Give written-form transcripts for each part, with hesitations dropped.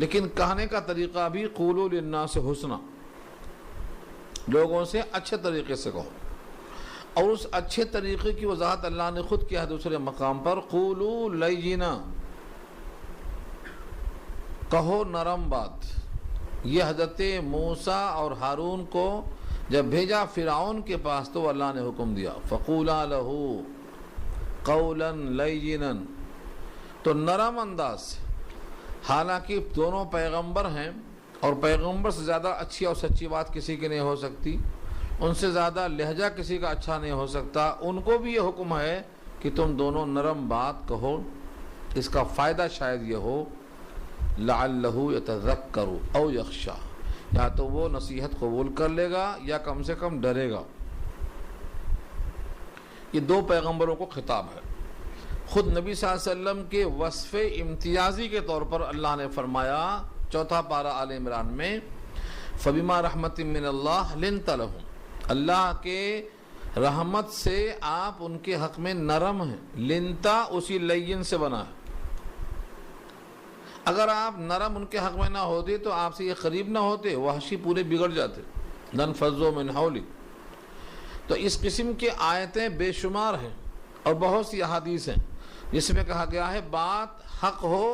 لیکن کہنے کا طریقہ بھی قولوا للناس حسنا، لوگوں سے اچھے طریقے سے کہو، اور اس اچھے طریقے کی وضاحت اللہ نے خود کیا ہے دوسرے مقام پر، قولوا لینا، کہو نرم بات۔ یہ حضرت موسیٰ اور ہارون کو جب بھیجا فرعون کے پاس تو اللہ نے حکم دیا فقولا لہ قولا لینا، تو نرم انداز سے، حالانکہ دونوں پیغمبر ہیں اور پیغمبر سے زیادہ اچھی اور سچی بات کسی کی نہیں ہو سکتی، ان سے زیادہ لہجہ کسی کا اچھا نہیں ہو سکتا، ان کو بھی یہ حکم ہے کہ تم دونوں نرم بات کہو۔ اس کا فائدہ شاید یہ ہو لعلہ یتذکر او یخشی، یا تو وہ نصیحت قبول کر لے گا یا کم سے کم ڈرے گا۔ یہ دو پیغمبروں کو خطاب ہے۔ خود نبی صلی اللہ علیہ وسلم کے وصف امتیازی کے طور پر اللہ نے فرمایا 4 پارہ آل عمران میں، فبما رحمت من اللہ لنت لہم، اللہ کے رحمت سے آپ ان کے حق میں نرم ہیں۔ لنتا اسی لین سے بنا ہے، اگر آپ نرم ان کے حق میں نہ ہوتے تو آپ سے یہ قریب نہ ہوتے، وحشی پورے بگڑ جاتے، لنفضوا من حولک۔ تو اس قسم کی آیتیں بے شمار ہیں اور بہت سی احادیث ہیں جس میں کہا گیا ہے بات حق ہو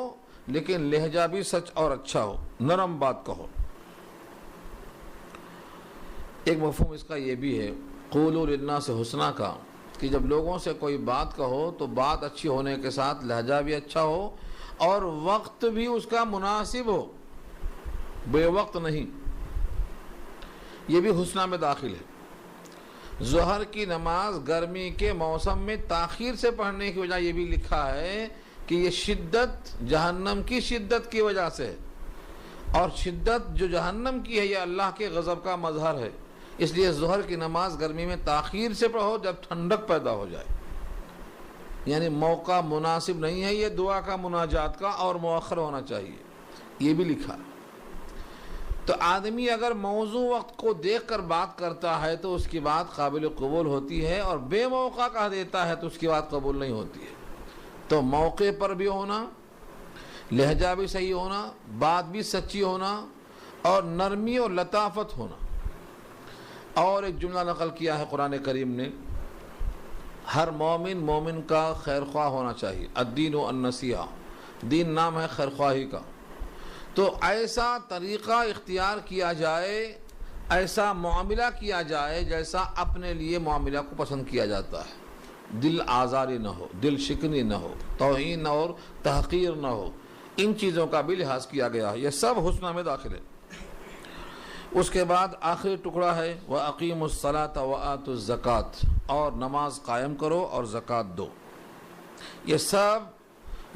لیکن لہجہ بھی سچ اور اچھا ہو، نرم بات کہو۔ ایک مفہوم اس کا یہ بھی ہے قولوا للناس حسنا کا، کہ جب لوگوں سے کوئی بات کہو تو بات اچھی ہونے کے ساتھ لہجہ بھی اچھا ہو اور وقت بھی اس کا مناسب ہو، بے وقت نہیں، یہ بھی حسنہ میں داخل ہے۔ ظہر کی نماز گرمی کے موسم میں تاخیر سے پڑھنے کی وجہ یہ بھی لکھا ہے کہ یہ شدت جہنم کی شدت کی وجہ سے ہے، اور شدت جو جہنم کی ہے یہ اللہ کے غضب کا مظہر ہے، اس لیے ظہر کی نماز گرمی میں تاخیر سے پڑھو جب ٹھنڈک پیدا ہو جائے، یعنی موقع مناسب نہیں ہے یہ دعا کا مناجات کا، اور مؤخر ہونا چاہیے، یہ بھی لکھا ہے۔ تو آدمی اگر موضوع وقت کو دیکھ کر بات کرتا ہے تو اس کی بات قابل قبول ہوتی ہے، اور بے موقع کہہ دیتا ہے تو اس کی بات قبول نہیں ہوتی ہے۔ تو موقع پر بھی ہونا، لہجہ بھی صحیح ہونا، بات بھی سچی ہونا، اور نرمی اور لطافت ہونا۔ اور ایک جملہ نقل کیا ہے قرآن کریم نے، ہر مومن کا خیر خواہ ہونا چاہیے، الدین و النصیحہ، دین نام ہے خیر خواہی کا۔ تو ایسا طریقہ اختیار کیا جائے، ایسا معاملہ کیا جائے جیسا اپنے لیے معاملہ کو پسند کیا جاتا ہے، دل آزاری نہ ہو، دل شکنی نہ ہو، توہین اور تحقیر نہ ہو، ان چیزوں کا بھی لحاظ کیا گیا ہے، یہ سب حسنہ میں داخل ہے۔ اس کے بعد آخری ٹکڑا ہے وَأَقِيمُوا الصَّلَاةَ وَآتُوا الزَّكَاةَ، اور نماز قائم کرو اور زکوٰۃ دو۔ یہ سب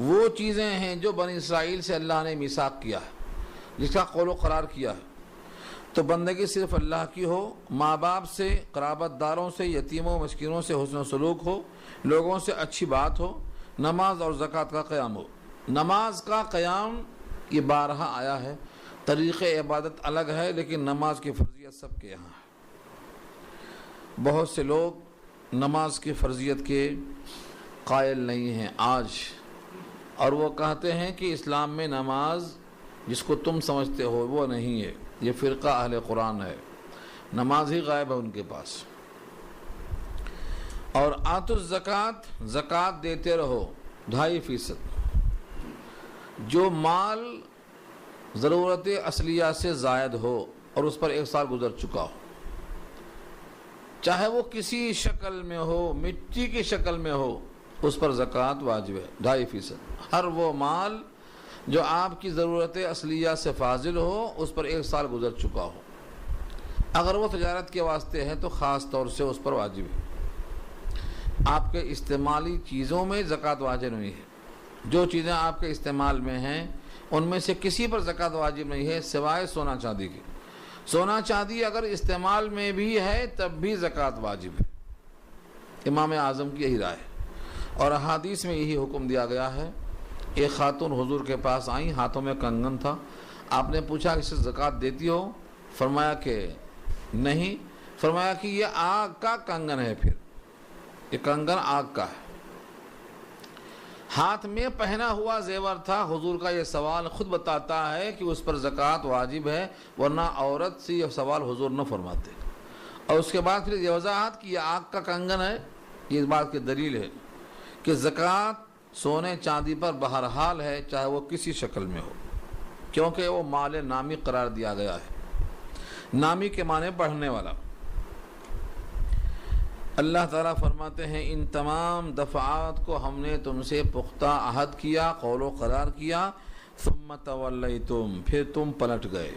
وہ چیزیں ہیں جو بنی اسرائیل سے اللہ نے میثاق کیا ہے، جس کا قول و قرار کیا ہے۔ تو بندگی صرف اللہ کی ہو، ماں باپ سے، قرابت داروں سے، یتیموں مسکینوں سے حسن و سلوک ہو، لوگوں سے اچھی بات ہو، نماز اور زکوٰۃ کا قیام ہو۔ نماز کا قیام یہ بارہا آیا ہے، طریق عبادت الگ ہے لیکن نماز کی فرضیت سب کے یہاں ہے۔ بہت سے لوگ نماز کی فرضیت کے قائل نہیں ہیں آج، اور وہ کہتے ہیں کہ اسلام میں نماز جس کو تم سمجھتے ہو وہ نہیں ہے، یہ فرقہ اہل قرآن ہے، نماز ہی غائب ہے ان کے پاس۔ اور آتوا الزکاۃ، زکوٰۃ دیتے رہو 2.5%، جو مال ضرورت اصلیہ سے زائد ہو اور اس پر 1 سال گزر چکا ہو، چاہے وہ کسی شکل میں ہو، مٹی کی شکل میں ہو، اس پر زکوٰۃ واجب ہے 2.5%۔ ہر وہ مال جو آپ کی ضرورت اصلیہ سے فاضل ہو، اس پر 1 سال گزر چکا ہو، اگر وہ تجارت کے واسطے ہے تو خاص طور سے اس پر واجب ہے۔ آپ کے استعمالی چیزوں میں زکوٰۃ واجب نہیں ہے، جو چیزیں آپ کے استعمال میں ہیں ان میں سے کسی پر زکوٰۃ واجب نہیں ہے سوائے سونا چاندی کی۔ سونا چاندی اگر استعمال میں بھی ہے تب بھی زکوٰۃ واجب ہے، امام اعظم کی یہی رائے ہے، اور احادیث میں یہی حکم دیا گیا ہے۔ ایک خاتون حضور کے پاس آئیں، ہاتھوں میں کنگن تھا، آپ نے پوچھا کہ اسے زکوٰۃ دیتی ہو؟ فرمایا کہ نہیں۔ فرمایا کہ یہ آگ کا کنگن ہے، پھر یہ کنگن آگ کا ہے۔ ہاتھ میں پہنا ہوا زیور تھا. حضور کا یہ سوال خود بتاتا ہے کہ اس پر زکوٰۃ واجب ہے، ورنہ عورت سے یہ سوال حضور نہ فرماتے. اور اس کے بعد پھر یہ وضاحت کی یہ آگ کا کنگن ہے. یہ اس بات کی دلیل ہے کہ زکوٰۃ سونے چاندی پر بہرحال ہے، چاہے وہ کسی شکل میں ہو، کیونکہ وہ مال نامی قرار دیا گیا ہے. نامی کے معنی بڑھنے والا. اللہ تعالیٰ فرماتے ہیں ان تمام دفعات کو ہم نے تم سے پختہ عہد کیا، قول و قرار کیا. ثم تولیتم، پھر تم پلٹ گئے،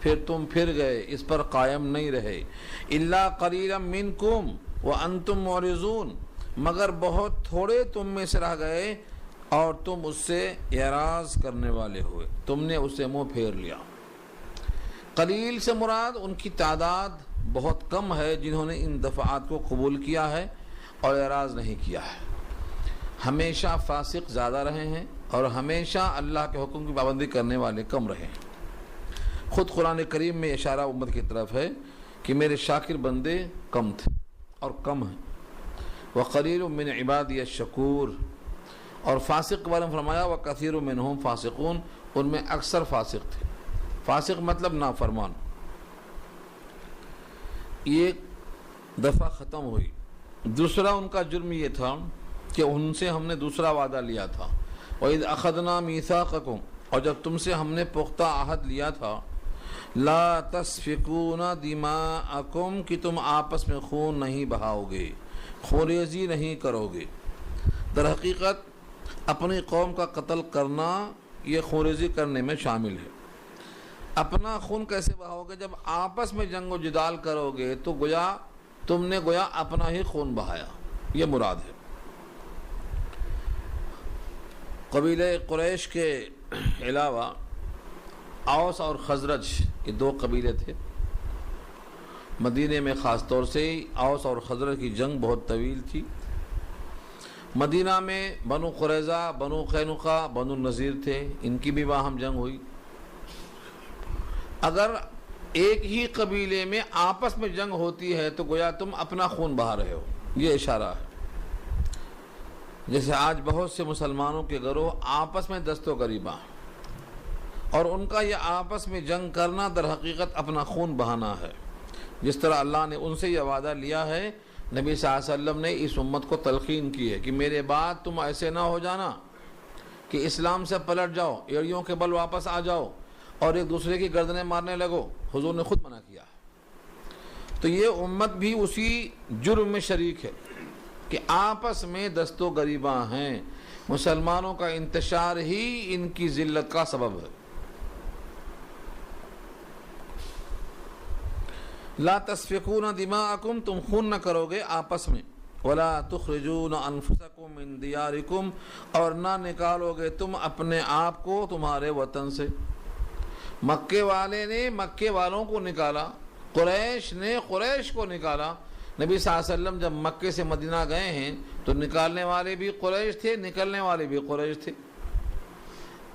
پھر تم پھر گئے، اس پر قائم نہیں رہے. الا قلیلا منکم وانتم معرضون، مگر بہت تھوڑے تم میں سے رہ گئے اور تم اس سے اعراض کرنے والے ہوئے، تم نے اس سے منہ پھیر لیا. قلیل سے مراد ان کی تعداد بہت کم ہے جنہوں نے ان دفعات کو قبول کیا ہے اور اعراض نہیں کیا ہے. ہمیشہ فاسق زیادہ رہے ہیں اور ہمیشہ اللہ کے حکم کی پابندی کرنے والے کم رہے ہیں. خود قرآن کریم میں اشارہ امت کی طرف ہے کہ میرے شاکر بندے کم تھے اور کم ہیں. وقلیل من عبادی الشکور، اور فاسق کے بارے میں فرمایا وکثیر منہم فاسقون، ان میں اکثر فاسق تھے. فاسق مطلب نافرمان. ایک دفعہ ختم ہوئی. دوسرا ان کا جرم یہ تھا کہ ان سے ہم نے دوسرا وعدہ لیا تھا. وَإِذْ أَخَذْنَا مِيثَاقَكُمْ، اور جب تم سے ہم نے پختہ عہد لیا تھا، لا تسفکون دماءکم، کہ تم آپس میں خون نہیں بہاؤ گے، خونریزی نہیں کرو گے. در حقیقت اپنی قوم کا قتل کرنا یہ خونریزی کرنے میں شامل ہے. اپنا خون کیسے بہاؤ گے؟ جب آپس میں جنگ و جدال کرو گے تو تم نے اپنا ہی خون بہایا، یہ مراد ہے. قبیلہ قریش کے علاوہ اوس اور خزرج، یہ دو قبیلے تھے. مدینے میں خاص طور سے اوس اور خزرج کی جنگ بہت طویل تھی. مدینہ میں بنو قریظہ، بنو قینقاع، بنو نذیر تھے، ان کی بھی باہم جنگ ہوئی. اگر ایک ہی قبیلے میں آپس میں جنگ ہوتی ہے تو گویا تم اپنا خون بہا رہے ہو، یہ اشارہ ہے. جیسے آج بہت سے مسلمانوں کے گروہ آپس میں دست و گریباں، اور ان کا یہ آپس میں جنگ کرنا در حقیقت اپنا خون بہانا ہے. جس طرح اللہ نے ان سے یہ وعدہ لیا ہے، نبی صلی اللہ علیہ وسلم نے اس امت کو تلقین کی ہے کہ میرے بعد تم ایسے نہ ہو جانا کہ اسلام سے پلٹ جاؤ، ایڑیوں کے بل واپس آ جاؤ اور ایک دوسرے کی گردنیں مارنے لگو. حضور نے خود منع کیا. تو یہ امت بھی اسی جرم میں شریک ہے کہ آپس میں دست و گریباں ہیں. مسلمانوں کا انتشار ہی ان کی ذلت کا سبب ہے. لا تسفکون دماءکم، تم خون نہ کرو گے آپس میں. ولا تخرجون انفسکم من دیارکم، اور نہ نکالو گے تم اپنے آپ کو تمہارے وطن سے. مکے والے نے مکے والوں کو نکالا، قریش نے قریش کو نکالا. نبی صلی اللہ علیہ وسلم جب مکے سے مدینہ گئے ہیں تو نکالنے والے بھی قریش تھے، نکلنے والے بھی قریش تھے.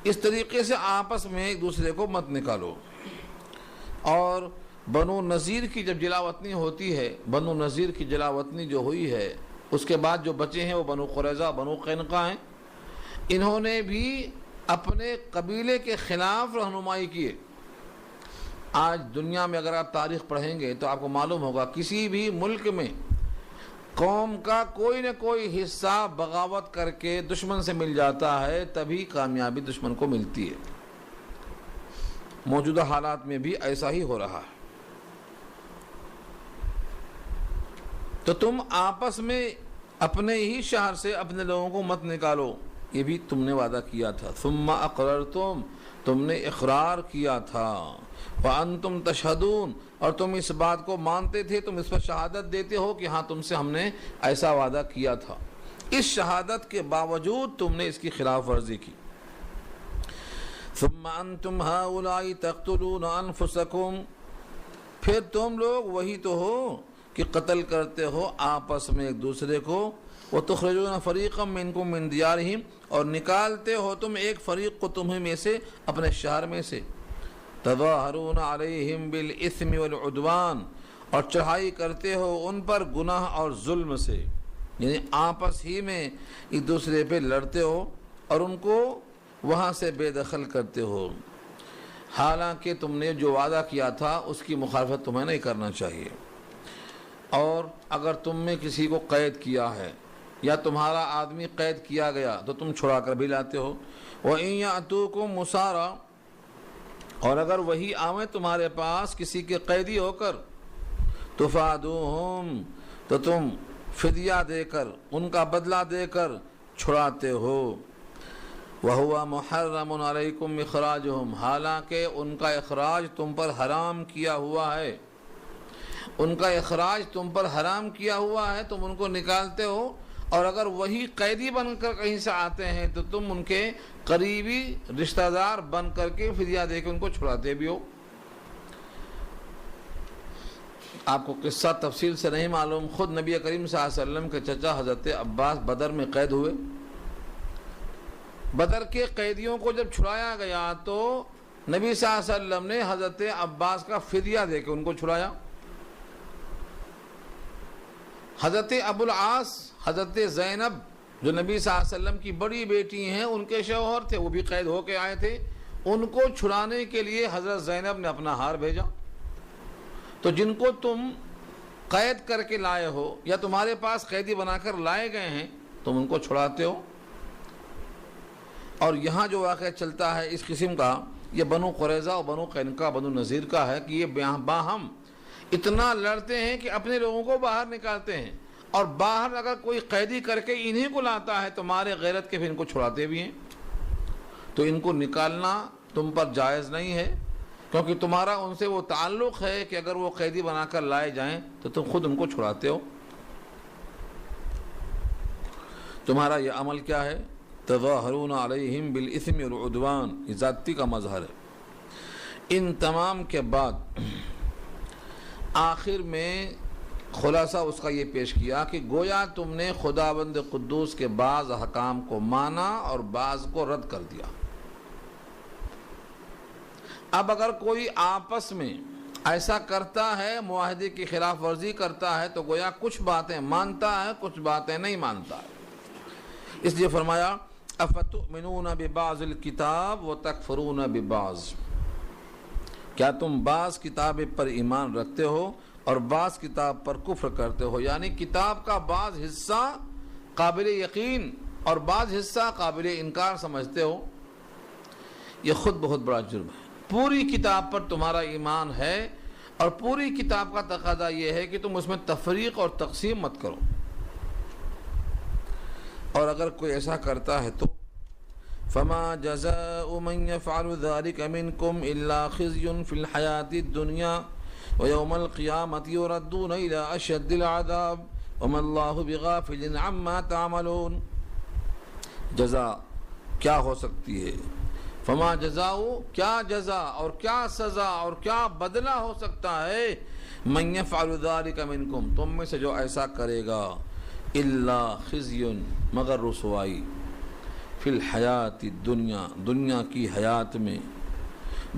اس طریقے سے آپس میں ایک دوسرے کو مت نکالو. اور بنو نذیر کی جب جلاوطنی ہوتی ہے، بنو نذیر کی جلاوطنی جو ہوئی ہے، اس کے بعد جو بچے ہیں وہ بنو قریظہ، بنو قینقاع ہیں. انہوں نے بھی اپنے قبیلے کے خلاف رہنمائی کیے. آج دنیا میں اگر آپ تاریخ پڑھیں گے تو آپ کو معلوم ہوگا کسی بھی ملک میں قوم کا کوئی نہ کوئی حصہ بغاوت کر کے دشمن سے مل جاتا ہے، تبھی کامیابی دشمن کو ملتی ہے. موجودہ حالات میں بھی ایسا ہی ہو رہا ہے. تو تم آپس میں اپنے ہی شہر سے اپنے لوگوں کو مت نکالو، یہ بھی تم نے وعدہ کیا تھا. ثم اقررتم، تم نے اقرار کیا تھا. وانتم تشہدون، اور تم اس بات کو مانتے تھے، تم اس پر شہادت دیتے ہو کہ ہاں تم سے ہم نے ایسا وعدہ کیا تھا. اس شہادت کے باوجود تم نے اس کی خلاف ورزی کی. ثم انتم ہؤلاء تقتلون انفسکم، پھر تم لوگ وہی تو ہو کہ قتل کرتے ہو آپس میں ایک دوسرے کو. وتخرجون فریقا منکم من دیارہم، اور نکالتے ہو تم ایک فریق کو تمہیں میں سے اپنے شہر میں سے. تظاہرون علیہم بالاثم والعدوان، اور چڑھائی کرتے ہو ان پر گناہ اور ظلم سے. یعنی آپس ہی میں ایک دوسرے پہ لڑتے ہو اور ان کو وہاں سے بے دخل کرتے ہو، حالانکہ تم نے جو وعدہ کیا تھا اس کی مخالفت تمہیں نہیں کرنا چاہیے۔ اور اگر تم میں کسی کو قید کیا ہے یا تمہارا آدمی قید کیا گیا تو تم چھڑا کر بھی لاتے ہو۔ وَإِن يَأْتُوكُمْ مُسَارًا، اور اگر وہی آویں تمہارے پاس کسی کے قیدی ہو کر، تُفَادُوهُمْ، تو تم فدیہ دے کر، ان کا بدلہ دے کر چھڑاتے ہو۔ وَهُوَ مُحَرَّمٌ عَلَيْكُمْ إِخْرَاجُهُمْ، حالانکہ ان کا اخراج تم پر حرام کیا ہوا ہے، ان کا اخراج تم پر حرام کیا ہوا ہے، تم ان کو نکالتے ہو، اور اگر وہی قیدی بن کر کہیں سے آتے ہیں تو تم ان کے قریبی رشتہ دار بن کر کے فدیہ دے کے ان کو چھڑاتے بھی ہو۔ آپ کو قصہ تفصیل سے نہیں معلوم، خود نبی کریم صلی اللہ علیہ وسلم کے چچا حضرت عباس بدر میں قید ہوئے۔ بدر کے قیدیوں کو جب چھڑایا گیا تو نبی صلی اللہ علیہ وسلم نے حضرت عباس کا فدیہ دے کے ان کو چھڑایا۔ حضرت ابو العاص، حضرت زینب جو نبی صلی اللہ علیہ وسلم کی بڑی بیٹی ہیں، ان کے شوہر تھے، وہ بھی قید ہو کے آئے تھے، ان کو چھڑانے کے لیے حضرت زینب نے اپنا ہار بھیجا۔ تو جن کو تم قید کر کے لائے ہو یا تمہارے پاس قیدی بنا کر لائے گئے ہیں، تم ان کو چھڑاتے ہو۔ اور یہاں جو واقعہ چلتا ہے اس قسم کا، یہ بنو قریظہ اور بنو قینقاع بنو نذیر کا ہے کہ یہ باہم اتنا لڑتے ہیں کہ اپنے لوگوں کو باہر نکالتے ہیں، اور باہر اگر کوئی قیدی کر کے انہیں کو لاتا ہے تو مارے غیرت کے پھر ان کو چھڑاتے بھی ہیں۔ تو ان کو نکالنا تم پر جائز نہیں ہے، کیونکہ تمہارا ان سے وہ تعلق ہے کہ اگر وہ قیدی بنا کر لائے جائیں تو تم خود ان کو چھڑاتے ہو۔ تمہارا یہ عمل کیا ہے؟ تظاہرون علیہم بالإثم والعدوان، یہ زیادتی کا مظہر ہے۔ ان تمام کے بعد آخر میں خلاصہ اس کا یہ پیش کیا کہ گویا تم نے خداوند قدوس کے بعض احکام کو مانا اور بعض کو رد کر دیا۔ اب اگر کوئی آپس میں ایسا کرتا ہے، معاہدے کی خلاف ورزی کرتا ہے، تو گویا کچھ باتیں مانتا ہے، کچھ باتیں نہیں مانتا ہے۔ اس لیے فرمایا افتؤمنون ببعض الکتاب وتکفرون ببعض، کیا تم بعض کتاب پر ایمان رکھتے ہو اور بعض کتاب پر کفر کرتے ہو، یعنی کتاب کا بعض حصہ قابل یقین اور بعض حصہ قابل انکار سمجھتے ہو۔ یہ خود بہت بڑا جرم ہے۔ پوری کتاب پر تمہارا ایمان ہے اور پوری کتاب کا تقاضا یہ ہے کہ تم اس میں تفریق اور تقسیم مت کرو، اور اگر کوئی ایسا کرتا ہے تو فما جزاء من يفعل ذلك منكم الا خزي في الحياة الدنيا ويوم القيامة يردون الى اشد العذاب وما الله بغافل عما تعملون۔ جزا کیا ہو سکتی ہے؟ فما جزاء، کیا جزا اور کیا سزا اور کیا بدلہ ہو سکتا ہے؟ من يفعل ذلك منكم، تم میں سے جو ایسا کرے گا، الا خزي، مگر رسوائی، فی الحیات الدنیا، دنیا کی حیات میں،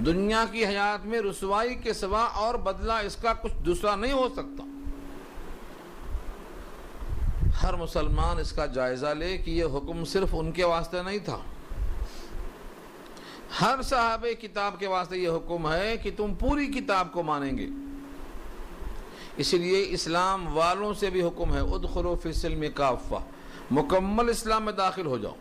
دنیا کی حیات میں رسوائی کے سوا اور بدلہ اس کا کچھ دوسرا نہیں ہو سکتا۔ ہر مسلمان اس کا جائزہ لے کہ یہ حکم صرف ان کے واسطے نہیں تھا، ہر صحابہ کتاب کے واسطے یہ حکم ہے کہ تم پوری کتاب کو مانیں گے۔ اسی لیے اسلام والوں سے بھی حکم ہے ادخلوا فی السلم کافہ، مکمل اسلام میں داخل ہو جاؤ۔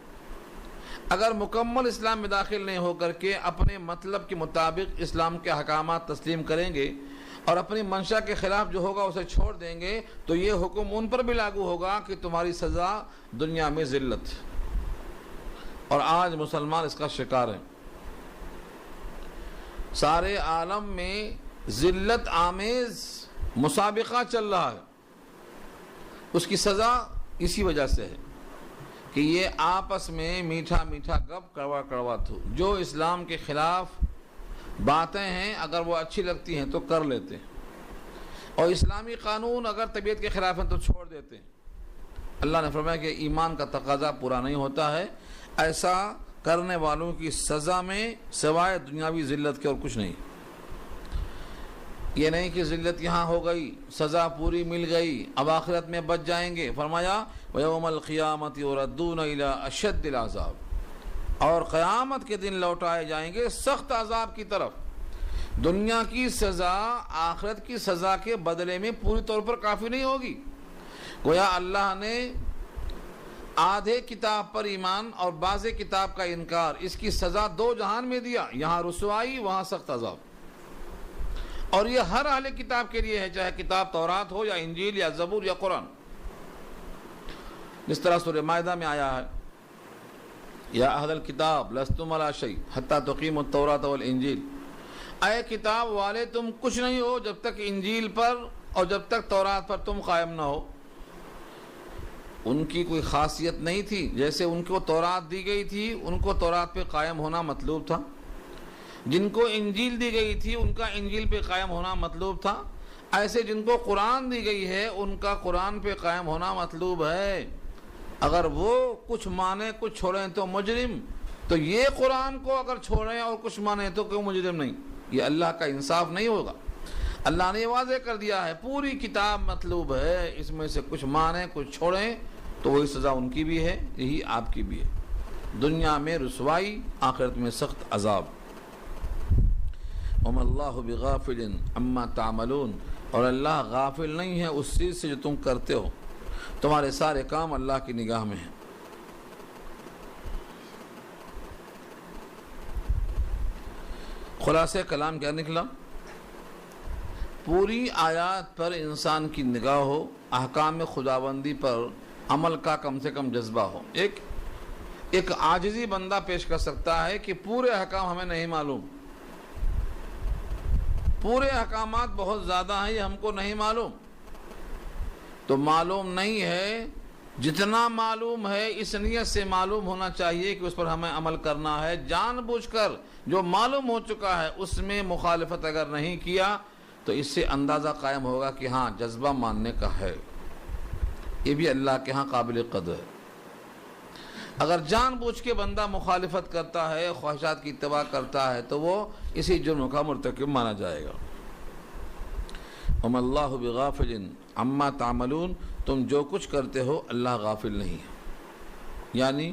اگر مکمل اسلام میں داخل نہیں ہو کر کے اپنے مطلب کے مطابق اسلام کے احکامات تسلیم کریں گے اور اپنی منشا کے خلاف جو ہوگا اسے چھوڑ دیں گے، تو یہ حکم ان پر بھی لاگو ہوگا کہ تمہاری سزا دنیا میں ذلت، اور آج مسلمان اس کا شکار ہیں۔ سارے عالم میں ذلت آمیز مسابقہ چل رہا ہے، اس کی سزا اسی وجہ سے ہے کہ یہ آپس میں میٹھا میٹھا گپ، کڑوا کڑوا تھو، جو اسلام کے خلاف باتیں ہیں اگر وہ اچھی لگتی ہیں تو کر لیتے ہیں، اور اسلامی قانون اگر طبیعت کے خلاف ہیں تو چھوڑ دیتے ہیں۔ اللہ نے فرمایا کہ ایمان کا تقاضا پورا نہیں ہوتا ہے، ایسا کرنے والوں کی سزا میں سوائے دنیاوی ذلت کے اور کچھ نہیں۔ یہ نہیں کہ ذلت یہاں ہو گئی، سزا پوری مل گئی، اب آخرت میں بچ جائیں گے۔ فرمایا وَيَوْمَ الْقِيَامَةِ يُرَدُّونَ إِلَىٰ أَشَدِّ الْعَذَابِ، اور قیامت کے دن لوٹائے جائیں گے سخت عذاب کی طرف۔ دنیا کی سزا آخرت کی سزا کے بدلے میں پوری طور پر کافی نہیں ہوگی۔ گویا اللہ نے آدھے کتاب پر ایمان اور بعض کتاب کا انکار، اس کی سزا دو جہان میں دیا، یہاں رسوائی وہاں سخت عذاب۔ اور یہ ہر اہل کتاب کے لیے ہے، چاہے کتاب تورات ہو یا انجیل یا زبور یا قرآن۔ جس طرح سورہ مائدہ میں آیا ہے یا اہل الکتاب لستم علی شیء حتی تقیموا التوراۃ والانجیل، اے کتاب والے تم کچھ نہیں ہو جب تک انجیل پر اور جب تک تورات پر تم قائم نہ ہو۔ ان کی کوئی خاصیت نہیں تھی، جیسے ان کو تورات دی گئی تھی ان کو تورات پہ قائم ہونا مطلوب تھا، جن کو انجیل دی گئی تھی ان کا انجیل پہ قائم ہونا مطلوب تھا، ایسے جن کو قرآن دی گئی ہے ان کا قرآن پہ قائم ہونا مطلوب ہے۔ اگر وہ کچھ مانے کچھ چھوڑیں تو مجرم، تو یہ قرآن کو اگر چھوڑیں اور کچھ مانے تو کیوں مجرم نہیں؟ یہ اللہ کا انصاف نہیں ہوگا۔ اللہ نے واضح کر دیا ہے پوری کتاب مطلوب ہے، اس میں سے کچھ مانیں کچھ چھوڑیں تو وہی سزا ان کی بھی ہے، یہی آپ کی بھی ہے، دنیا میں رسوائی، آخرت میں سخت عذاب۔ وَمَا اللَّهُ بِغَافِلٍ عَمَّا تَعْمَلُونَ، اور اللہ غافل نہیں ہے اس چیز سے جو تم کرتے ہو، تمہارے سارے کام اللہ کی نگاہ میں ہیں۔ خلاصہ کلام کیا نکلا؟ پوری آیات پر انسان کی نگاہ ہو، احکام خداوندی پر عمل کا کم سے کم جذبہ ہو۔ ایک عاجزی بندہ پیش کر سکتا ہے کہ پورے احکام ہمیں نہیں معلوم، پورے احکامات بہت زیادہ ہیں، یہ ہم کو نہیں معلوم۔ تو معلوم نہیں ہے، جتنا معلوم ہے اس نیت سے معلوم ہونا چاہیے کہ اس پر ہمیں عمل کرنا ہے۔ جان بوجھ کر جو معلوم ہو چکا ہے اس میں مخالفت اگر نہیں کیا تو اس سے اندازہ قائم ہوگا کہ ہاں جذبہ ماننے کا ہے، یہ بھی اللہ کے ہاں قابل قدر ہے۔ اگر جان بوجھ کے بندہ مخالفت کرتا ہے، خواہشات کی اتباع کرتا ہے تو وہ اسی جرم کا مرتکب مانا جائے گا۔ وَمَا اللَّهُ بِغَافِلٍ عَمَّا تَعْمَلُونَ، تم جو کچھ کرتے ہو اللہ غافل نہیں ہے۔ یعنی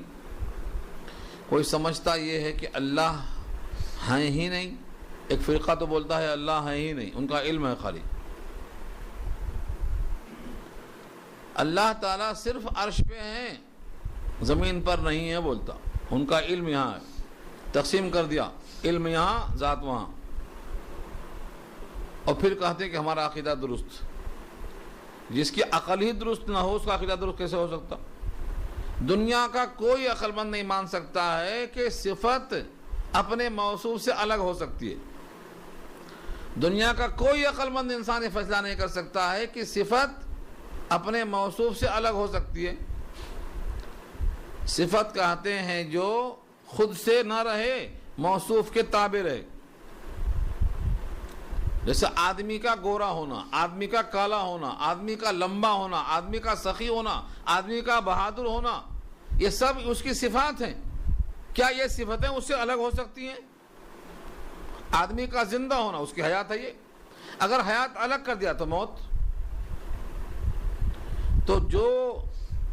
کوئی سمجھتا یہ ہے کہ اللہ ہیں ہی نہیں، ایک فرقہ تو بولتا ہے اللہ ہے ہی نہیں، ان کا علم ہے خالی۔ اللہ تعالیٰ صرف عرش پہ ہیں، زمین پر نہیں ہے بولتا، ان کا علم یہاں ہے، تقسیم کر دیا، علم یہاں ذات وہاں، اور پھر کہتے ہیں کہ ہمارا عقیدہ درست۔ جس کی عقل ہی درست نہ ہو اس کا عقیدہ درست کیسے ہو سکتا؟ دنیا کا کوئی عقل مند نہیں مان سکتا ہے کہ صفت اپنے موصوف سے الگ ہو سکتی ہے۔ دنیا کا کوئی عقل مند انسان یہ فیصلہ نہیں کر سکتا ہے کہ صفت اپنے موصوف سے الگ ہو سکتی ہے۔ صفت کہتے ہیں جو خود سے نہ رہے، موصوف کے تابع رہے۔ جیسے آدمی کا گورا ہونا، آدمی کا کالا ہونا، آدمی کا لمبا ہونا، آدمی کا سخی ہونا، آدمی کا بہادر ہونا، یہ سب اس کی صفات ہیں۔ کیا یہ صفتیں اس سے الگ ہو سکتی ہیں؟ آدمی کا زندہ ہونا، اس کی حیات ہے یہ، اگر حیات الگ کر دیا تو موت۔ تو جو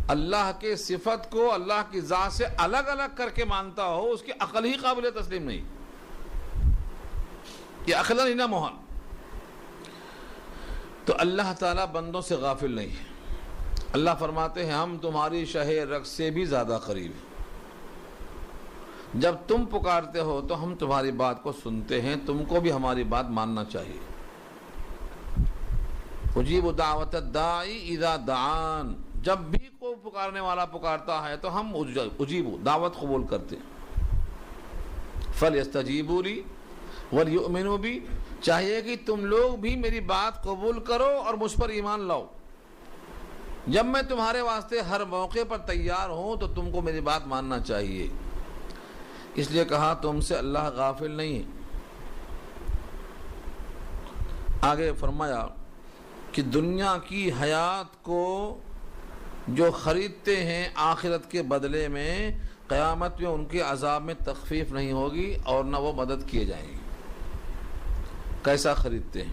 اللہ کے صفت کو اللہ کی ذات سے الگ الگ کر کے مانتا ہو اس کی عقل ہی قابل تسلیم نہیں، یہ عقل ہی نہ محال۔ تو اللہ تعالیٰ بندوں سے غافل نہیں ہے۔ اللہ فرماتے ہیں ہم تمہاری شہ رگ سے بھی زیادہ قریب ہیں، جب تم پکارتے ہو تو ہم تمہاری بات کو سنتے ہیں، تم کو بھی ہماری بات ماننا چاہیے۔ اجیب دعوت الداعی اذا دعان، جب بھی کوئی پکارنے والا پکارتا ہے تو ہم اجیب دعوت قبول کرتے ہیں۔ فلیستجیبوا لی ولیؤمنوا بی، چاہیے کہ تم لوگ بھی میری بات قبول کرو اور مجھ پر ایمان لاؤ۔ جب میں تمہارے واسطے ہر موقع پر تیار ہوں تو تم کو میری بات ماننا چاہیے۔ اس لیے کہا تم سے اللہ غافل نہیں ہے۔ آگے فرمایا کہ دنیا کی حیات کو جو خریدتے ہیں آخرت کے بدلے میں، قیامت میں ان کے عذاب میں تخفیف نہیں ہوگی اور نہ وہ مدد کیے جائیں گے۔ کیسا خریدتے ہیں؟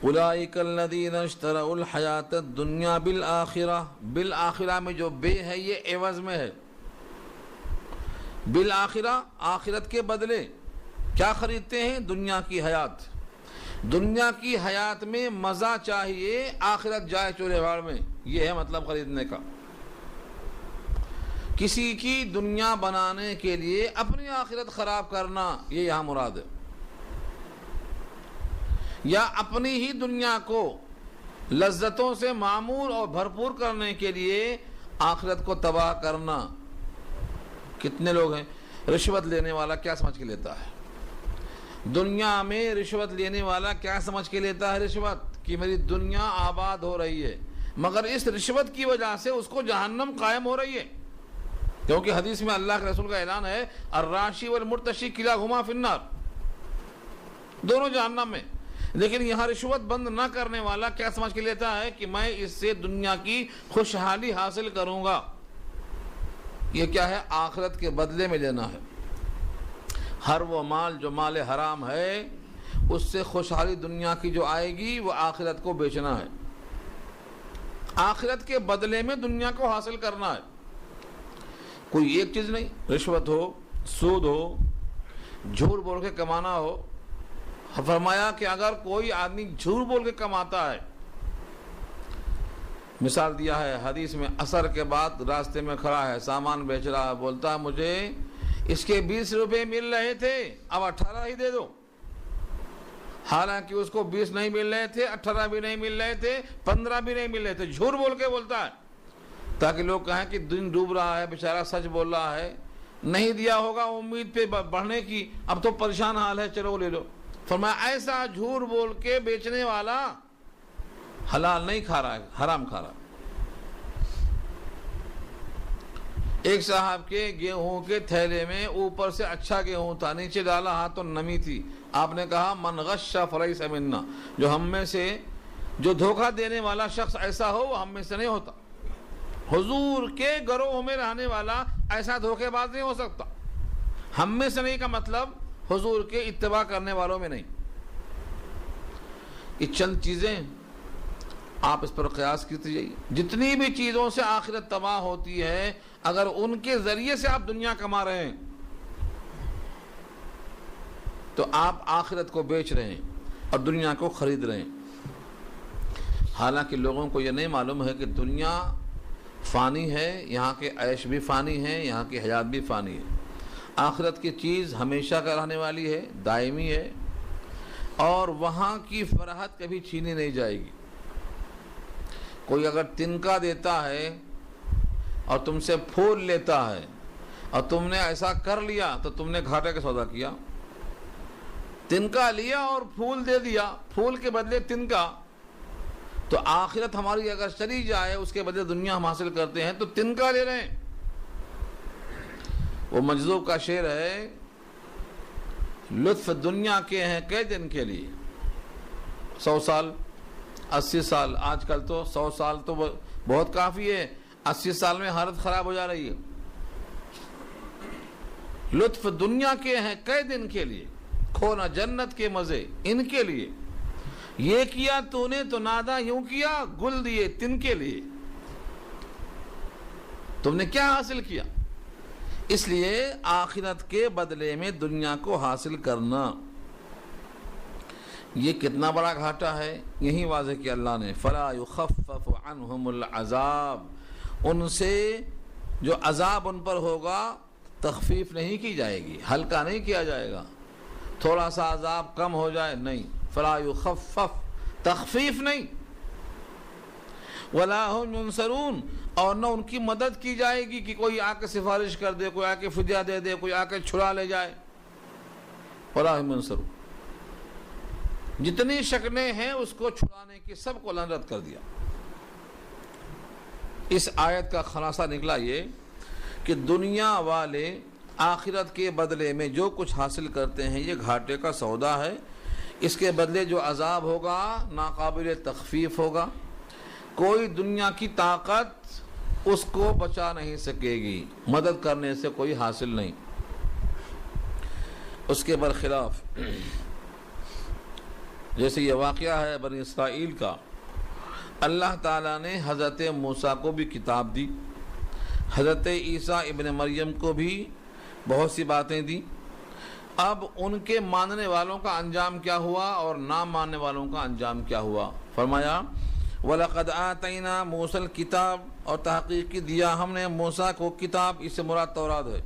اولئک الذین اشتروا الحیات الدنیا بالآخرہ، بالآخرہ میں جو بے ہے یہ عوض میں ہے، بالآخرہ آخرت کے بدلے کیا خریدتے ہیں؟ دنیا کی حیات، دنیا کی حیات میں مزہ چاہیے، آخرت جائے چولے بھاڑ میں، یہ ہے مطلب خریدنے کا۔ کسی کی دنیا بنانے کے لیے اپنی آخرت خراب کرنا، یہ یہاں مراد ہے، یا اپنی ہی دنیا کو لذتوں سے معمور اور بھرپور کرنے کے لیے آخرت کو تباہ کرنا۔ کتنے لوگ ہیں رشوت لینے والا کیا سمجھ کے لیتا ہے؟ دنیا میں رشوت لینے والا کیا سمجھ کے لیتا ہے؟ رشوت کہ میری دنیا آباد ہو رہی ہے، مگر اس رشوت کی وجہ سے اس کو جہنم قائم ہو رہی ہے، کیونکہ حدیث میں اللہ کے رسول کا اعلان ہے الراشی والمرتشی کلاہما فی النار، دونوں جہنم میں۔ لیکن یہاں رشوت بند نہ کرنے والا کیا سمجھ کے لیتا ہے کہ میں اس سے دنیا کی خوشحالی حاصل کروں گا۔ یہ کیا ہے؟ آخرت کے بدلے میں لینا ہے۔ ہر وہ مال جو مال حرام ہے اس سے خوشحالی دنیا کی جو آئے گی وہ آخرت کو بیچنا ہے، آخرت کے بدلے میں دنیا کو حاصل کرنا ہے۔ کوئی ایک چیز نہیں، رشوت ہو، سود ہو، جھوٹ بول کے کمانا ہو۔ فرمایا کہ اگر کوئی آدمی جھوٹ بول کے کماتا ہے، مثال دیا ہے حدیث میں، عصر کے بعد راستے میں کھڑا ہے، سامان بیچ رہا ہے، بولتا ہے مجھے اس کے 20 روپے مل رہے تھے، اب 18 ہی دے دو، حالانکہ اس کو 20 نہیں مل رہے تھے، 18 بھی نہیں مل رہے تھے، 15 بھی نہیں مل رہے تھے، جھوٹ بول کے بولتا ہے تاکہ لوگ کہیں کہ دن ڈوب رہا ہے، بیچارہ سچ بول رہا ہے، نہیں دیا ہوگا امید پہ بڑھنے کی، اب تو پریشان حال ہے، چلو لے لو۔ فرمایا ایسا جھوٹ بول کے بیچنے والا حلال نہیں کھا رہا ہے، حرام کھا رہا۔ ایک صاحب کے گیہوں کے تھیلے میں اوپر سے اچھا گیہوں تھا، نیچے ڈالا ہاتھ تو نمی تھی، آپ نے کہا من غش فلیس منا، جو ہم میں سے جو دھوکہ دینے والا شخص ایسا ہو وہ ہم میں سے نہیں ہوتا۔ حضور کے گروہ میں رہنے والا ایسا دھوکے باز نہیں ہو سکتا۔ ہم میں سے نہیں کا مطلب حضور کے اتباع کرنے والوں میں نہیں۔ یہ چند چیزیں آپ اس پر قیاس کیجیے، جتنی بھی چیزوں سے آخرت تباہ ہوتی ہے، اگر ان کے ذریعے سے آپ دنیا کما رہے ہیں تو آپ آخرت کو بیچ رہے ہیں اور دنیا کو خرید رہے ہیں۔ حالانکہ لوگوں کو یہ نہیں معلوم ہے کہ دنیا فانی ہے، یہاں کے عیش بھی فانی ہے، یہاں کی حیات بھی فانی ہے۔ آخرت کی چیز ہمیشہ کا رہنے والی ہے، دائمی ہے، اور وہاں کی فرحت کبھی چھینی نہیں جائے گی۔ کوئی اگر تنکا دیتا ہے اور تم سے پھول لیتا ہے اور تم نے ایسا کر لیا تو تم نے گھاٹے کا سودا کیا۔ تنکا لیا اور پھول دے دیا، پھول کے بدلے تنکا، تو آخرت ہماری اگر چلی جائے اس کے بدلے دنیا ہم حاصل کرتے ہیں تو تنکا لے رہے ہیں۔ وہ مجذوب کا شعر ہے، لطف دنیا کے ہیں کئی دن کے لیے، 100 سال 80 سال، آج کل تو 100 سال تو بہت کافی ہے، 80 سال میں حالت خراب ہو جا رہی ہے۔ لطف دنیا کے ہیں کئی دن کے لیے، کھونا جنت کے مزے ان کے لیے، یہ کیا تو نے تو نادا یوں کیا، گل دیے تن کے لیے۔ تم نے کیا حاصل کیا؟ اس لیے آخرت کے بدلے میں دنیا کو حاصل کرنا یہ کتنا بڑا گھاٹا ہے، یہی واضح کیا اللہ نے، فَلَا يُخَفَّفُ عَنْهُمُ الْعَذَابُ، ان سے جو عذاب ان پر ہوگا تخفیف نہیں کی جائے گی، ہلکا نہیں کیا جائے گا، تھوڑا سا عذاب کم ہو جائے نہیں، فَلَا يُخَفَّفُ، تخفیف نہیں، وَلَا هُمْ يُنصَرُونَ، اور نہ ان کی مدد کی جائے گی کہ کوئی آ کے سفارش کر دے، کوئی آ کے فدیہ دے دے، کوئی آ کے چھڑا لے جائے۔ وَلَا هُمْ يُنصَرُونَ، جتنی شکلیں ہیں اس کو چھڑانے کی سب کو رد کر دیا۔ اس آیت کا خلاصہ نکلا یہ کہ دنیا والے آخرت کے بدلے میں جو کچھ حاصل کرتے ہیں یہ گھاٹے کا سودا ہے، اس کے بدلے جو عذاب ہوگا ناقابل تخفیف ہوگا، کوئی دنیا کی طاقت اس کو بچا نہیں سکے گی، مدد کرنے سے کوئی حاصل نہیں۔ اس کے برخلاف جیسے یہ واقعہ ہے بنی اسرائیل کا، اللہ تعالیٰ نے حضرت موسیٰ کو بھی کتاب دی، حضرت عیسیٰ ابن مریم کو بھی بہت سی باتیں دی۔ اب ان کے ماننے والوں کا انجام کیا ہوا اور نہ ماننے والوں کا انجام کیا ہوا؟ فرمایا وَلَقَدْ آتَيْنَا مُوسَى الْكِتَابَ، اور تحقیق دیا ہم نے موسیٰ کو کتاب، اس سے مراد تورات ہے۔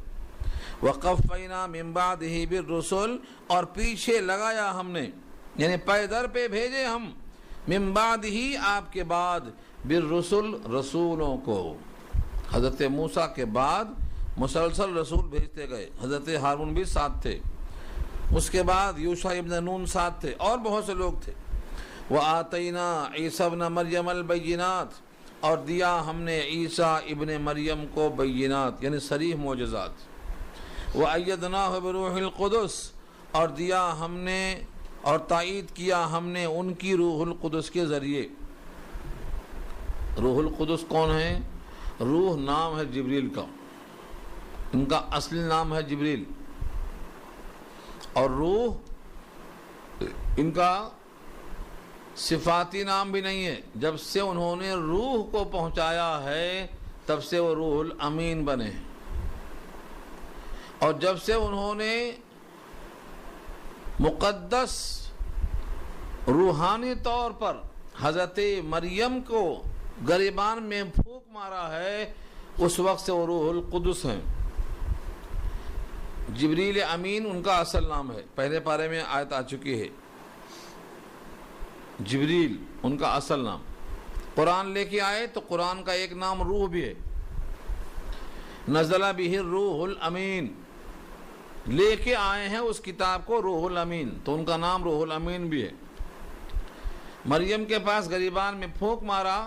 وَقَفَّيْنَا مِن بَعْدِهِ بِالرُّسُلِ، اور پیچھے لگایا ہم نے، یعنی پے در پہ بھیجے ہم، من بعدہ، آپ کے بعد، بالرسل، رسولوں کو۔ حضرت موسیٰ کے بعد مسلسل رسول بھیجتے گئے، حضرت ہارون بھی ساتھ تھے، اس کے بعد یوشع ابن نون ساتھ تھے، اور بہت سے لوگ تھے۔ وَآتَيْنَا عِیسیٰ ابن مریم البینات، اور دیا ہم نے عیسیٰ ابن مریم کو بینات یعنی صریح معجزات۔ وَأَيَّدْنَاهُ بِرُوحِ الْقُدُسِ، اور دیا ہم نے اور تائید کیا ہم نے ان کی روح القدس کے ذریعے۔ روح القدس کون ہے؟ روح نام ہے جبریل کا، ان کا اصلی نام ہے جبریل، اور روح ان کا صفاتی نام بھی نہیں ہے۔ جب سے انہوں نے روح کو پہنچایا ہے تب سے وہ روح الامین بنے، اور جب سے انہوں نے مقدس روحانی طور پر حضرت مریم کو گریبان میں پھونک مارا ہے، اس وقت سے وہ روح القدس ہیں۔ جبریل امین ان کا اصل نام ہے، پہلے پارے میں آیت آ چکی ہے، جبریل ان کا اصل نام۔ قرآن لے کے آئے تو قرآن کا ایک نام روح بھی ہے، نزل بہ الروح الامین، لے کے آئے ہیں اس کتاب کو روح الامین، تو ان کا نام روح الامین بھی ہے۔ مریم کے پاس گریبان میں پھونک مارا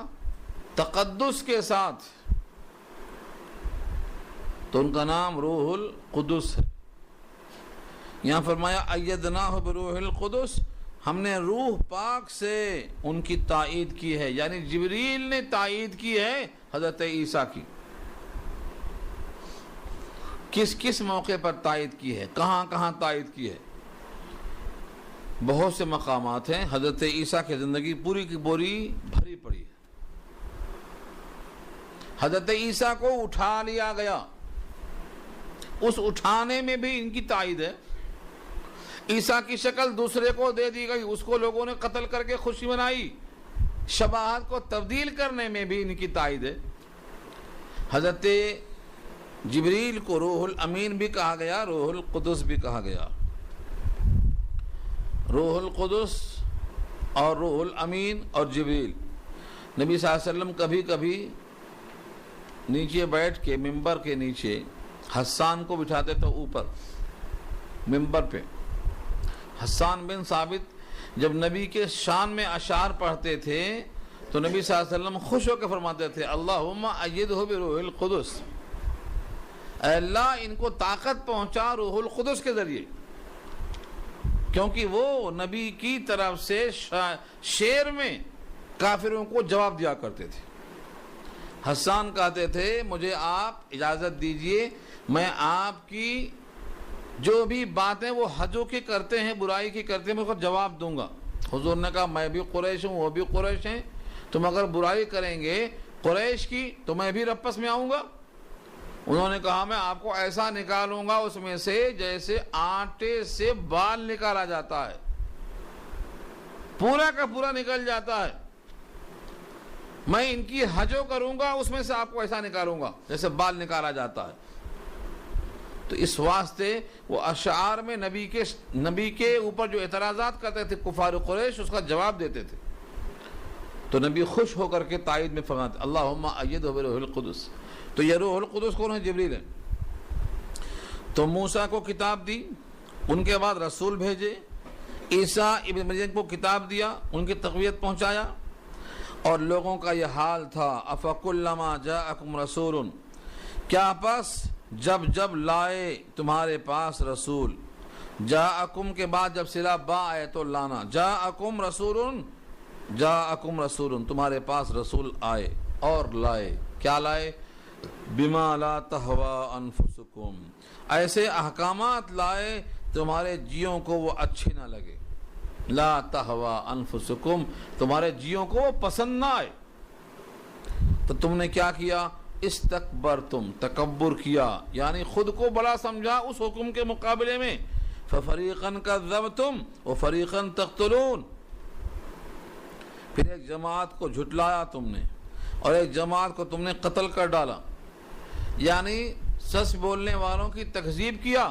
تقدس کے ساتھ، تو ان کا نام روح القدس ہے۔ یہاں فرمایا ایدناہ بروح القدس، ہم نے روح پاک سے ان کی تائید کی ہے، یعنی جبریل نے تائید کی ہے حضرت عیسیٰ کی۔ کس کس موقع پر تائید کی ہے، کہاں کہاں تائید کی ہے؟ بہت سے مقامات ہیں۔ حضرت عیسیٰ کی زندگی پوری کی پوری بھری پڑی ہے۔ حضرت عیسیٰ کو اٹھا لیا گیا، اس اٹھانے میں بھی ان کی تائید ہے۔ عیسیٰ کی شکل دوسرے کو دے دی گئی، اس کو لوگوں نے قتل کر کے خوشی منائی، شباہت کو تبدیل کرنے میں بھی ان کی تائید ہے۔ حضرت جبریل کو روح الامین بھی کہا گیا، روح القدس بھی کہا گیا۔ روح القدس اور روح الامین اور جبریل، نبی صلی اللہ علیہ وسلم کبھی کبھی نیچے بیٹھ کے ممبر کے نیچے حسان کو بٹھاتے تھے اوپر ممبر پہ۔ حسان بن ثابت جب نبی کے شان میں اشعار پڑھتے تھے تو نبی صلی اللہ علیہ وسلم خوش ہو کے فرماتے تھے اللہم ایدہ بروح القدس، اے اللہ ان کو طاقت پہنچا روح القدس کے ذریعے، کیونکہ وہ نبی کی طرف سے شعر میں کافروں کو جواب دیا کرتے تھے۔ حسان کہتے تھے مجھے آپ اجازت دیجئے، میں آپ کی جو بھی باتیں وہ حجوں کی کرتے ہیں، برائی کی کرتے ہیں، میں اس کو جواب دوں گا۔ حضور نے کہا میں بھی قریش ہوں، وہ بھی قریش ہیں، تم اگر برائی کریں گے قریش کی تو میں بھی رپس میں آؤں گا۔ انہوں نے کہا میں آپ کو ایسا نکالوں گا اس میں سے جیسے آٹے سے بال نکالا جاتا ہے، پورا کا پورا نکل جاتا ہے۔ میں ان کی حجوں کروں گا، اس میں سے آپ کو ایسا نکالوں گا جیسے بال نکالا جاتا ہے۔ تو اس واسطے وہ اشعار میں نبی کے اوپر جو اعتراضات کرتے تھے کفار قریش، اس کا جواب دیتے تھے۔ تو نبی خوش ہو کر کے تائید میں فرماتے اللہم ایدہ بروح القدس۔ تو یہ روح القدس کون ہے؟ جبریل ہے۔ تو موسیٰ کو کتاب دی، ان کے بعد رسول بھیجے، عیسیٰ ابن مریم کو کتاب دیا، ان کی تقویت پہنچایا، اور لوگوں کا یہ حال تھا افکلما جاءکم رسول، کیا پس جب جب لائے تمہارے پاس رسول، جاءکم کے بعد جب صلہ با آئے تو لانا، جاءکم رسول، جاءکم رسول تمہارے پاس رسول آئے اور لائے، کیا لائے؟ بما لا تہوا انفسکم، ایسے احکامات لائے تمہارے جیوں کو وہ اچھے نہ لگے۔ لا تہوا انفسکم، تمہارے جیوں کو وہ پسند نہ آئے، تو تم نے کیا کیا؟ استکبرتم، تکبر کیا، یعنی خود کو بڑا سمجھا اس حکم کے مقابلے میں۔ ففریقا کذبتم وفریقا تقتلون، پھر ایک جماعت کو جھٹلایا تم نے اور ایک جماعت کو تم نے قتل کر ڈالا، یعنی سچ بولنے والوں کی تکذیب کیا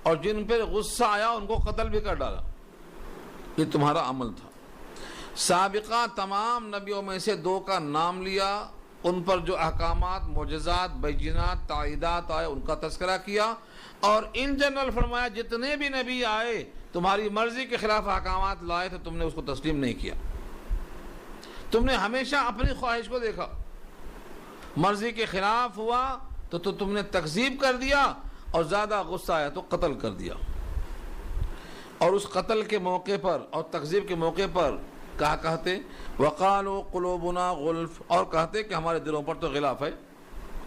اور جن پر غصہ آیا ان کو قتل بھی کر ڈالا۔ یہ تمہارا عمل تھا۔ سابقہ تمام نبیوں میں سے 2 کا نام لیا، ان پر جو احکامات، معجزات، بینات، تائیدات آئے ان کا تذکرہ کیا، اور ان جنرل فرمایا جتنے بھی نبی آئے تمہاری مرضی کے خلاف احکامات لائے تو تم نے اس کو تسلیم نہیں کیا، تم نے ہمیشہ اپنی خواہش کو دیکھا، مرضی کے خلاف ہوا تو تم نے تکذیب کر دیا، اور زیادہ غصہ آیا تو قتل کر دیا۔ اور اس قتل کے موقع پر اور تکذیب کے موقع پر کہا کہتے وقالوا قلوبنا غلف، اور کہتے کہ ہمارے دلوں پر تو غلاف ہے۔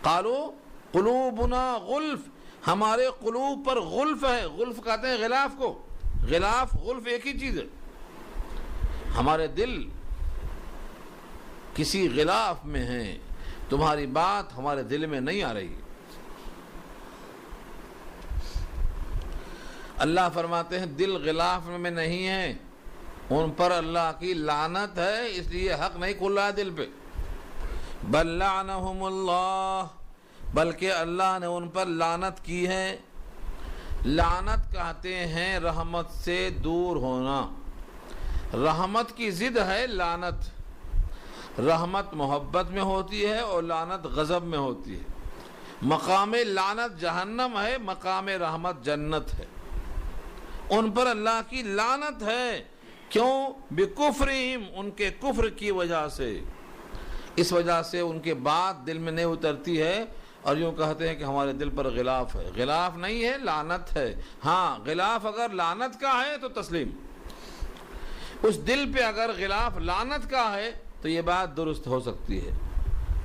قالوا قلوبنا غلف، ہمارے قلوب پر غلف ہے۔ غلف کہتے ہیں غلاف کو، غلاف غلف ایک ہی چیز ہے۔ ہمارے دل کسی غلاف میں ہیں، تمہاری بات ہمارے دل میں نہیں آ رہی۔ اللہ فرماتے ہیں دل غلاف میں نہیں ہے، ان پر اللہ کی لعنت ہے، اس لیے حق نہیں کھل رہا ہے دل پہ۔ بل لعنہم اللہ، بلکہ اللہ نے ان پر لعنت کی ہے۔ لعنت کہتے ہیں رحمت سے دور ہونا، رحمت کی ضد ہے لعنت۔ رحمت محبت میں ہوتی ہے اور لعنت غضب میں ہوتی ہے۔ مقام لعنت جہنم ہے، مقام رحمت جنت ہے۔ ان پر اللہ کی لعنت ہے، کیوں؟ بکفرہم، ان کے کفر کی وجہ سے، اس وجہ سے ان کے بات دل میں نہیں اترتی ہے، اور یوں کہتے ہیں کہ ہمارے دل پر غلاف ہے۔ غلاف نہیں ہے، لعنت ہے۔ ہاں، غلاف اگر لعنت کا ہے تو تسلیم، اس دل پہ اگر غلاف لعنت کا ہے تو یہ بات درست ہو سکتی ہے،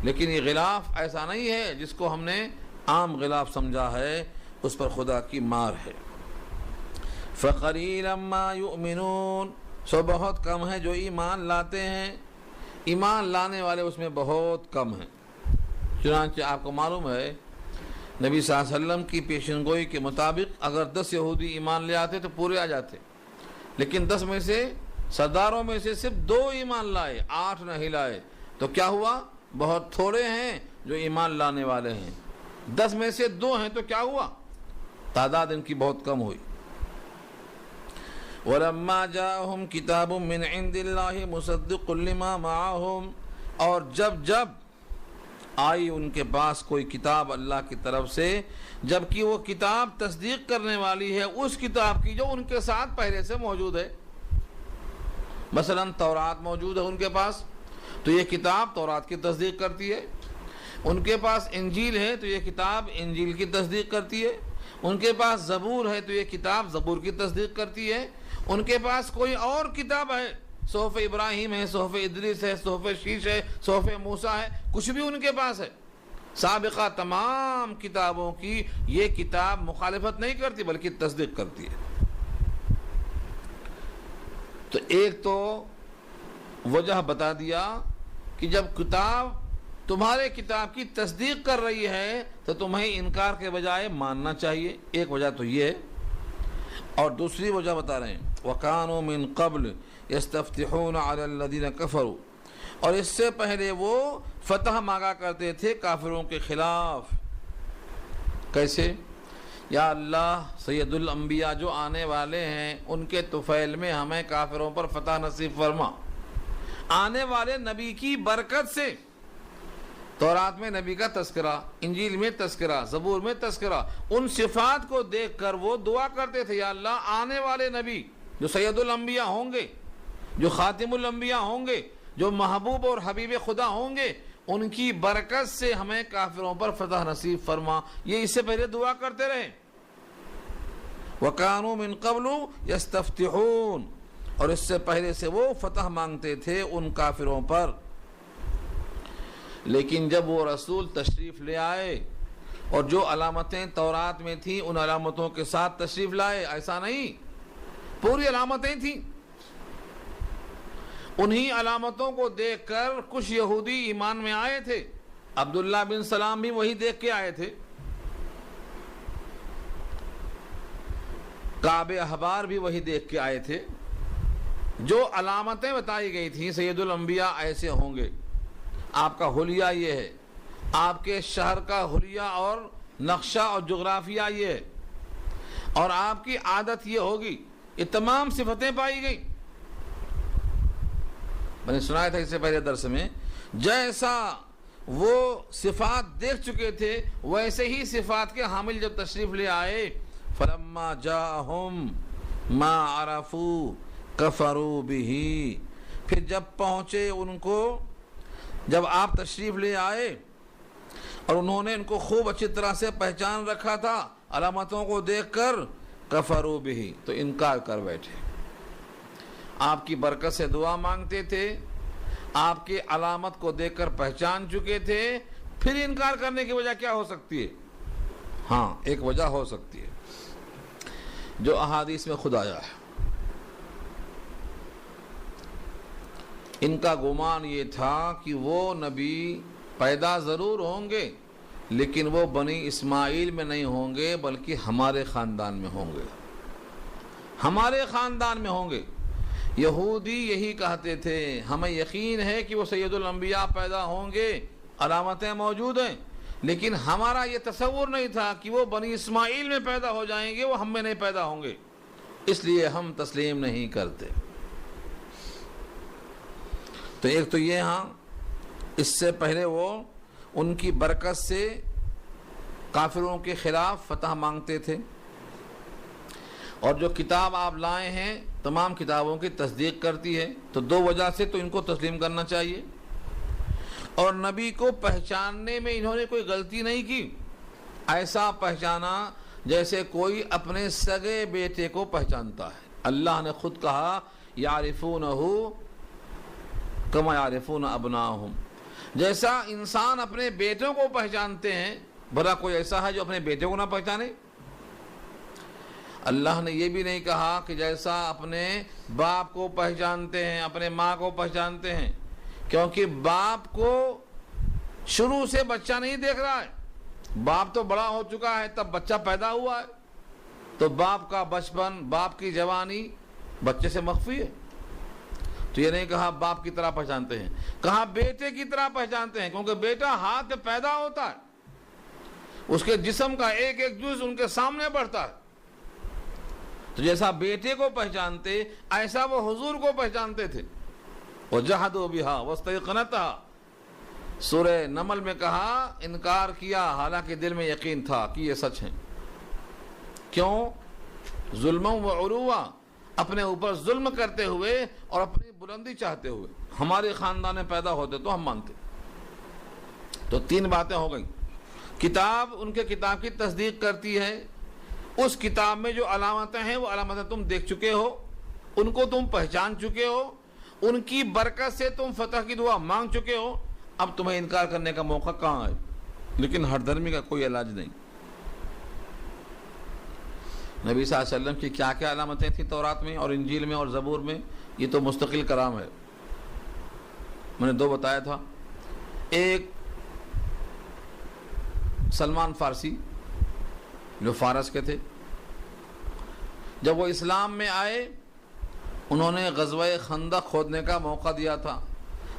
لیکن یہ غلاف ایسا نہیں ہے جس کو ہم نے عام غلاف سمجھا ہے، اس پر خدا کی مار ہے۔ فَقَلِيلًا مَا يُؤْمِنُونَ، سو بہت کم ہے جو ایمان لاتے ہیں، ایمان لانے والے اس میں بہت کم ہیں۔ چنانچہ آپ کو معلوم ہے نبی صلی اللہ علیہ وسلم کی پیشن گوئی کے مطابق اگر 10 یہودی ایمان لے آتے تو پورے آ جاتے، لیکن 10 میں سے سرداروں میں سے صرف 2 ایمان لائے، 8 نہیں لائے، تو کیا ہوا؟ بہت تھوڑے ہیں جو ایمان لانے والے ہیں۔ 10 میں سے 2 ہیں تو کیا ہوا؟ تعداد ان کی بہت کم ہوئی۔ وَلَمَّا جَاءَهُمْ كِتَابٌ مِّنْ عِنْدِ اللَّهِ مُصَدِّقٌ لِّمَا مَعَهُمْ، اور جب آئی ان کے پاس کوئی کتاب اللہ کی طرف سے، جبکہ وہ کتاب تصدیق کرنے والی ہے اس کتاب کی جو ان کے ساتھ پہلے سے موجود ہے۔ مثلا تورات موجود ہے ان کے پاس، تو یہ کتاب تورات کی تصدیق کرتی ہے۔ ان کے پاس انجیل ہے تو یہ کتاب انجیل کی تصدیق کرتی ہے۔ ان کے پاس زبور ہے تو یہ کتاب زبور کی تصدیق کرتی ہے۔ ان کے پاس کوئی اور کتاب ہے، صحف ابراہیم ہے، صحف ادریس ہے، صحف شیش ہے، صحف موسیٰ ہے، کچھ بھی ان کے پاس ہے۔ سابقہ تمام کتابوں کی یہ کتاب مخالفت نہیں کرتی بلکہ تصدیق کرتی ہے۔ تو ایک تو وجہ بتا دیا کہ جب کتاب تمہارے کتاب کی تصدیق کر رہی ہے تو تمہیں انکار کے بجائے ماننا چاہیے، ایک وجہ تو یہ ہے۔ اور دوسری وجہ بتا رہے ہیں وَكَانُوا مِن قَبْلِ يَسْتَفْتِحُونَ عَلَى الَّذِينَ كَفَرُوا، اور اس سے پہلے وہ فتح مانگا کرتے تھے کافروں کے خلاف۔ کیسے؟ یا اللہ سید الانبیاء جو آنے والے ہیں ان کے طفیل میں ہمیں کافروں پر فتح نصیب فرما، آنے والے نبی کی برکت سے۔ تورات میں نبی کا تذکرہ، انجیل میں تذکرہ، زبور میں تذکرہ، ان صفات کو دیکھ کر وہ دعا کرتے تھے یا اللہ آنے والے نبی جو سید الانبیاء ہوں گے، جو خاتم الانبیاء ہوں گے، جو محبوب اور حبیب خدا ہوں گے، ان کی برکت سے ہمیں کافروں پر فتح نصیب فرما۔ یہ اس سے پہلے دعا کرتے رہے۔ وَكَانُوا مِن قَبْلُ يَسْتَفْتِحُونَ، اور اس سے پہلے سے وہ فتح مانگتے تھے ان کافروں پر۔ لیکن جب وہ رسول تشریف لے آئے اور جو علامتیں تورات میں تھیں ان علامتوں کے ساتھ تشریف لائے، ایسا نہیں، پوری علامتیں تھیں، انہی علامتوں کو دیکھ کر کچھ یہودی ایمان میں آئے تھے. عبداللہ بن سلام بھی وہی دیکھ کے آئے تھے. کعب احبار بھی وہی دیکھ کے آئے تھے. جو علامتیں بتائی گئی تھیں سید الانبیاء ایسے ہوں گے، آپ کا حلیہ یہ ہے، آپ کے شہر کا حلیہ اور نقشہ اور جغرافیہ یہ ہے، اور آپ کی عادت یہ ہوگی. یہ تمام صفتیں پائی گئی. میں نے سنایا تھا اس سے پہلے درس میں، جیسا وہ صفات دیکھ چکے تھے ویسے ہی صفات کے حامل جب تشریف لے آئے، فلما جاءہم ما عرفوا کفروا بہ، پھر جب پہنچے ان کو، جب آپ تشریف لے آئے اور انہوں نے ان کو خوب اچھی طرح سے پہچان رکھا تھا علامتوں کو دیکھ کر، کفروا بہ، تو انکار کر بیٹھے. آپ کی برکت سے دعا مانگتے تھے، آپ کی علامت کو دیکھ کر پہچان چکے تھے، پھر انکار کرنے کی وجہ کیا ہو سکتی ہے؟ ہاں، ایک وجہ ہو سکتی ہے جو احادیث میں خود آیا ہے. ان کا گمان یہ تھا کہ وہ نبی پیدا ضرور ہوں گے لیکن وہ بنی اسماعیل میں نہیں ہوں گے بلکہ ہمارے خاندان میں ہوں گے، ہمارے خاندان میں ہوں گے. یہودی یہی کہتے تھے، ہمیں یقین ہے کہ وہ سید الانبیاء پیدا ہوں گے، علامتیں موجود ہیں، لیکن ہمارا یہ تصور نہیں تھا کہ وہ بنی اسماعیل میں پیدا ہو جائیں گے، وہ ہم میں نہیں پیدا ہوں گے، اس لیے ہم تسلیم نہیں کرتے. تو ایک تو یہ، ہاں اس سے پہلے وہ ان کی برکت سے کافروں کے خلاف فتح مانگتے تھے، اور جو کتاب آپ لائے ہیں تمام کتابوں کی تصدیق کرتی ہے، تو دو وجہ سے تو ان کو تسلیم کرنا چاہیے. اور نبی کو پہچاننے میں انہوں نے کوئی غلطی نہیں کی، ایسا پہچانا جیسے کوئی اپنے سگے بیٹے کو پہچانتا ہے. اللہ نے خود کہا یعرفونہ کما یعرفون ابناءہم، جیسا انسان اپنے بیٹوں کو پہچانتے ہیں، بھلا کوئی ایسا ہے جو اپنے بیٹے کو نہ پہچانے؟ اللہ نے یہ بھی نہیں کہا کہ جیسا اپنے باپ کو پہچانتے ہیں، اپنے ماں کو پہچانتے ہیں، کیونکہ باپ کو شروع سے بچہ نہیں دیکھ رہا ہے. باپ تو بڑا ہو چکا ہے تب بچہ پیدا ہوا ہے، تو باپ کا بچپن، باپ کی جوانی بچے سے مخفی ہے. تو یہ نہیں کہا باپ کی طرح پہچانتے ہیں، کہا بیٹے کی طرح پہچانتے ہیں، کیونکہ بیٹا ہاتھ میں پیدا ہوتا ہے، اس کے جسم کا ایک ایک جز ان کے سامنے بڑھتا ہے. تو جیسا بیٹے کو پہچانتے ایسا وہ حضور کو پہچانتے تھے. وَجَحَدُوا بِهَا وَاسْتَيْقَنَتْهَا، سورہ نمل میں کہا انکار کیا حالانکہ دل میں یقین تھا کہ یہ سچ ہیں. کیوں؟ ظلم و علوا، اپنے اوپر ظلم کرتے ہوئے اور اپنی بلندی چاہتے ہوئے. ہمارے خاندان میں پیدا ہوتے تو ہم مانتے. تو تین باتیں ہو گئیں. کتاب ان کے کتاب کی تصدیق کرتی ہے، اس کتاب میں جو علامتیں ہیں وہ علامتیں تم دیکھ چکے ہو، ان کو تم پہچان چکے ہو، ان کی برکت سے تم فتح کی دعا مانگ چکے ہو. اب تمہیں انکار کرنے کا موقع کہاں ہے؟ لیکن ہر دھرمی کا کوئی علاج نہیں. نبی صلی اللہ علیہ وسلم کی کیا کیا علامتیں تھیں تورات میں اور انجیل میں اور زبور میں، یہ تو مستقل کلام ہے. میں نے دو بتایا تھا. ایک سلمان فارسی جو فارس کے تھے، جب وہ اسلام میں آئے انہوں نے غزوہ خندق کھودنے کا موقع دیا تھا.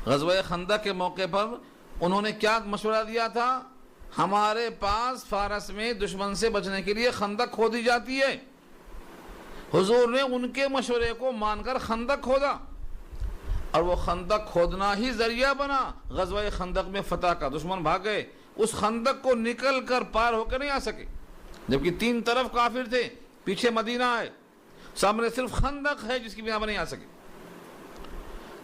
غزوہ خندق کے موقع پر انہوں نے کیا مشورہ دیا تھا؟ ہمارے پاس فارس میں دشمن سے بچنے کے لیے خندق کھودی جاتی ہے. حضور نے ان کے مشورے کو مان کر خندق کھودا، اور وہ خندق کھودنا ہی ذریعہ بنا غزوہ خندق میں فتح کا. دشمن بھاگ گئے، اس خندق کو نکل کر پار ہو کر نہیں آ سکے، جبکہ تین طرف کافر تھے، پیچھے مدینہ ہے، سامنے صرف خندق ہے جس کی بنا پر نہیں آ سکے.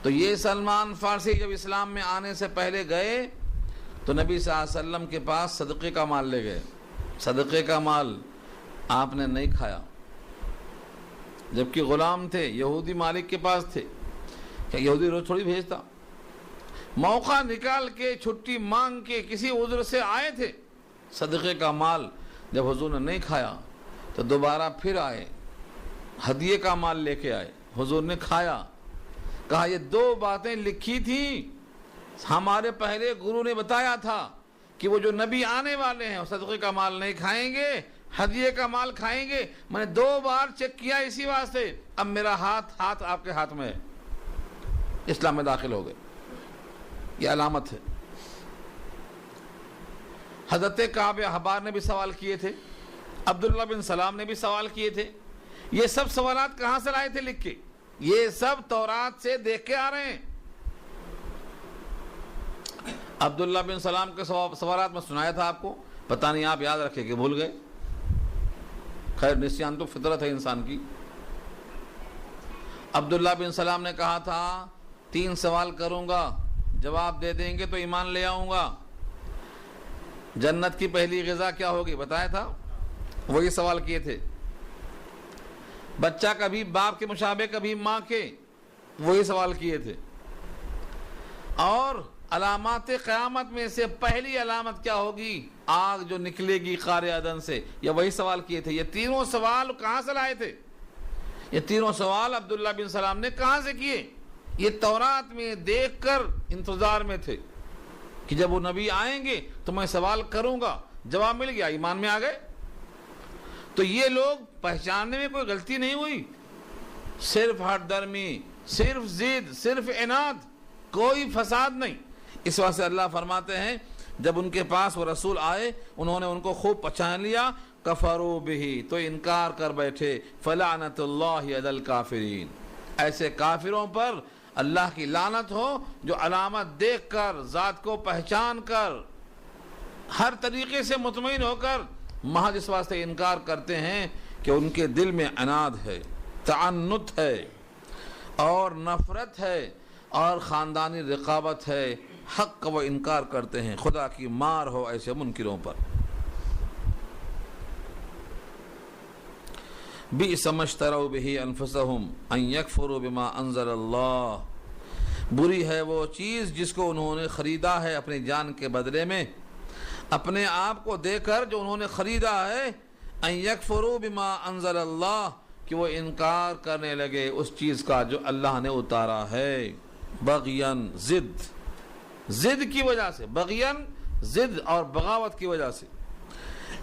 تو یہ سلمان فارسی جب اسلام میں آنے سے پہلے گئے تو نبی صلی اللہ علیہ وسلم کے پاس صدقے کا مال لے گئے. صدقے کا مال آپ نے نہیں کھایا، جبکہ غلام تھے، یہودی مالک کے پاس تھے. کہ یہودی روز تھوڑی بھیجتا، موقع نکال کے چھٹی مانگ کے کسی عذر سے آئے تھے. صدقے کا مال جب حضور نے نہیں کھایا تو دوبارہ پھر آئے، ہدیے کا مال لے کے آئے، حضور نے کھایا. کہا یہ 2 باتیں لکھی تھیں، ہمارے پہلے گرو نے بتایا تھا کہ وہ جو نبی آنے والے ہیں وہ صدقے کا مال نہیں کھائیں گے، ہدیے کا مال کھائیں گے۔ میں نے 2 بار چیک کیا اسی واسطے، اب میرا ہاتھ آپ کے ہاتھ میں ہے، اسلام میں داخل ہو گئے۔ یہ علامت ہے۔ حضرت کعب احبار نے بھی سوال کیے تھے، عبداللہ بن سلام نے بھی سوال کیے تھے۔ یہ سب سوالات کہاں سے لائے تھے لکھ کے؟ یہ سب تورات سے دیکھ کے آ رہے ہیں۔ عبداللہ بن سلام کے سوالات میں سنایا تھا آپ کو، پتہ نہیں آپ یاد رکھے کہ بھول گئے۔ خیر نسیان تو فطرت ہے انسان کی۔ عبداللہ بن سلام نے کہا تھا 3 سوال کروں گا، جواب دے دیں گے تو ایمان لے آؤں گا۔ جنت کی پہلی غذا کیا ہوگی بتایا تھا، وہی سوال کیے تھے۔ بچہ کبھی باپ کے مشابہ کبھی ماں کے، وہی سوال کیے تھے۔ اور علامات قیامت میں سے پہلی علامت کیا ہوگی؟ آگ جو نکلے گی قعر عدن سے، یہ وہی سوال کیے تھے۔ یہ 3 سوال کہاں سے لائے تھے؟ یہ 3 سوال عبداللہ بن سلام نے کہاں سے کیے؟ یہ تورات میں دیکھ کر انتظار میں تھے کہ جب وہ نبی آئیں گے تو میں سوال کروں گا، جواب مل گیا، ایمان میں آ گئے۔ تو یہ لوگ پہچاننے میں کوئی غلطی نہیں ہوئی، صرف ہٹ درمی، صرف ضد، صرف عناد، کوئی فساد نہیں۔ اس واسطے اللہ فرماتے ہیں جب ان کے پاس وہ رسول آئے انہوں نے ان کو خوب پہچان لیا، کفروا بہ، تو انکار کر بیٹھے، فلعنت اللہ علی الکافرین، ایسے کافروں پر اللہ کی لعنت ہو جو علامت دیکھ کر، ذات کو پہچان کر، ہر طریقے سے مطمئن ہو کر محض اس واسطے انکار کرتے ہیں کہ ان کے دل میں عناد ہے، تعنت ہے اور نفرت ہے اور خاندانی رقابت ہے، حق کا وہ انکار کرتے ہیں۔ خدا کی مار ہو ایسے منکروں پر۔ بئس ما اشتروا به انفسهم ان یکفروا بما انزل اللہ، بری ہے وہ چیز جس کو انہوں نے خریدا ہے اپنی جان کے بدلے میں، اپنے آپ کو دے کر جو انہوں نے خریدا ہے، ان یکفروا بما انزل اللہ، کہ وہ انکار کرنے لگے اس چیز کا جو اللہ نے اتارا ہے، بغین، ضد کی وجہ سے، بغین ضد اور بغاوت کی وجہ سے۔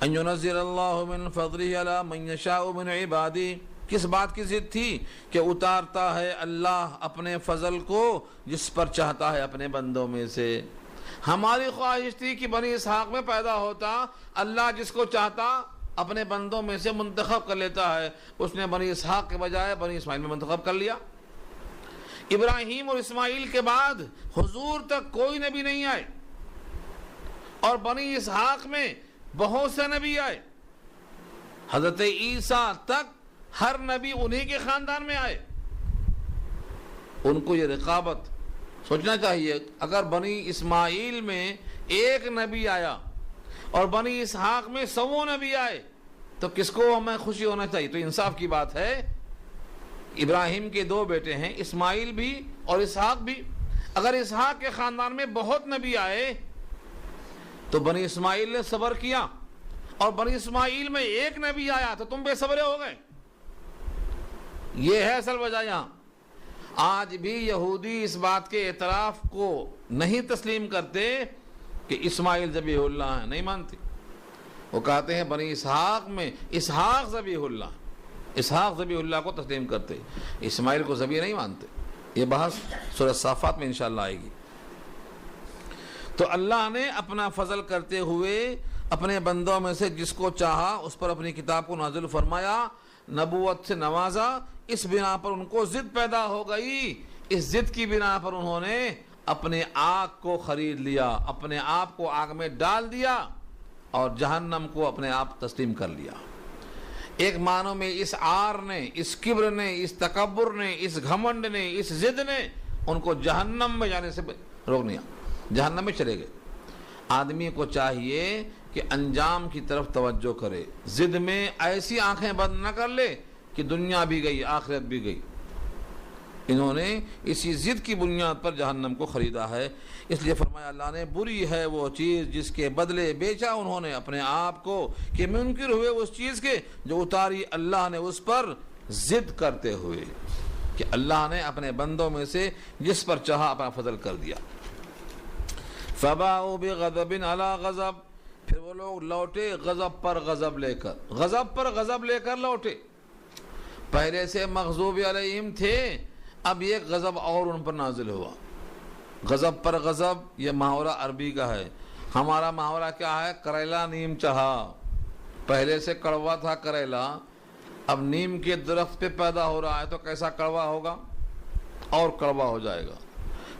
ان ينزل اللہ من فضلہ علی من یشاء من عبادہ، کس بات کی ضد تھی؟ کہ اتارتا ہے اللہ اپنے فضل کو جس پر چاہتا ہے اپنے بندوں میں سے۔ ہماری خواہش تھی کہ بنی اسحاق میں پیدا ہوتا، اللہ جس کو چاہتا اپنے بندوں میں سے منتخب کر لیتا ہے، اس نے بنی اسحاق کے بجائے بنی اسماعیل میں منتخب کر لیا۔ ابراہیم اور اسماعیل کے بعد حضور تک کوئی نبی نہیں آئے، اور بنی اسحاق میں بہت سے نبی آئے، حضرت عیسیٰ تک ہر نبی انہی کے خاندان میں آئے۔ ان کو یہ رقابت سوچنا چاہیے، اگر بنی اسماعیل میں ایک نبی آیا اور بنی اسحاق میں 100 نبی آئے تو کس کو ہمیں خوشی ہونا چاہیے؟ تو انصاف کی بات ہے، ابراہیم کے 2 بیٹے ہیں، اسماعیل بھی اور اسحاق بھی۔ اگر اسحاق کے خاندان میں بہت نبی آئے تو بنی اسماعیل نے صبر کیا، اور بنی اسماعیل میں ایک نبی آیا تو تم بے صبرے ہو گئے۔ یہ ہے اصل وجہ یہاں۔ آج بھی یہودی اس بات کے اعتراف کو نہیں تسلیم کرتے کہ اسماعیل ذبیح اللہ ہیں، نہیں مانتے۔ وہ کہتے ہیں بنی اسحاق میں اسحاق ذبیح اللہ، اسحاق ذبیح اللہ کو تسلیم کرتے، اسماعیل کو ذبیح نہیں مانتے۔ یہ بحث سورہ صافات میں انشاءاللہ آئے گی۔ تو اللہ نے اپنا فضل کرتے ہوئے اپنے بندوں میں سے جس کو چاہا اس پر اپنی کتاب کو نازل فرمایا، نبوت سے نوازا، اس بنا پر ان کو ضد پیدا ہو گئی، اس ضد کی بنا پر انہوں نے اپنے آگ کو خرید لیا، اپنے آپ کو آگ میں ڈال دیا اور جہنم کو اپنے آپ تسلیم کر لیا۔ ایک معنوں میں اس عار نے، اس کبر نے، اس تکبر نے، اس گھمنڈ نے، اس ضد نے ان کو جہنم میں جانے سے روک دیا، جہنم میں چلے گئے۔ آدمی کو چاہیے کہ انجام کی طرف توجہ کرے، ضد میں ایسی آنکھیں بند نہ کر لے کہ دنیا بھی گئی آخرت بھی گئی۔ انہوں نے اسی ضد کی بنیاد پر جہنم کو خریدا ہے، اس لیے فرمایا اللہ نے بری ہے وہ چیز جس کے بدلے بیچا انہوں نے اپنے آپ کو، کہ منکر ہوئے اس چیز کے جو اتاری اللہ نے اس پر ضد کرتے ہوئے۔ کہ اللہ نے اپنے بندوں میں سے جس پر چاہا اپنا فضل کر دیا۔ فَبَاءُوا بِغَضَبٍ عَلَىٰ غَضَبٍ، پھر وہ لوگ لوٹے غضب پر غضب لے کر، غضب پر غضب لے کر لوٹے۔ پہلے سے مغضوب علیہم تھے، اب یہ غضب اور ان پر نازل ہوا۔ غضب پر غضب یہ محاورہ عربی کا ہے۔ ہمارا محاورہ کیا ہے؟ کریلا نیم چہا۔ پہلے سے کڑوا تھا کریلا، اب نیم کے درخت پہ پیدا ہو رہا ہے تو کیسا کڑوا ہوگا؟ اور کڑوا ہو جائے گا۔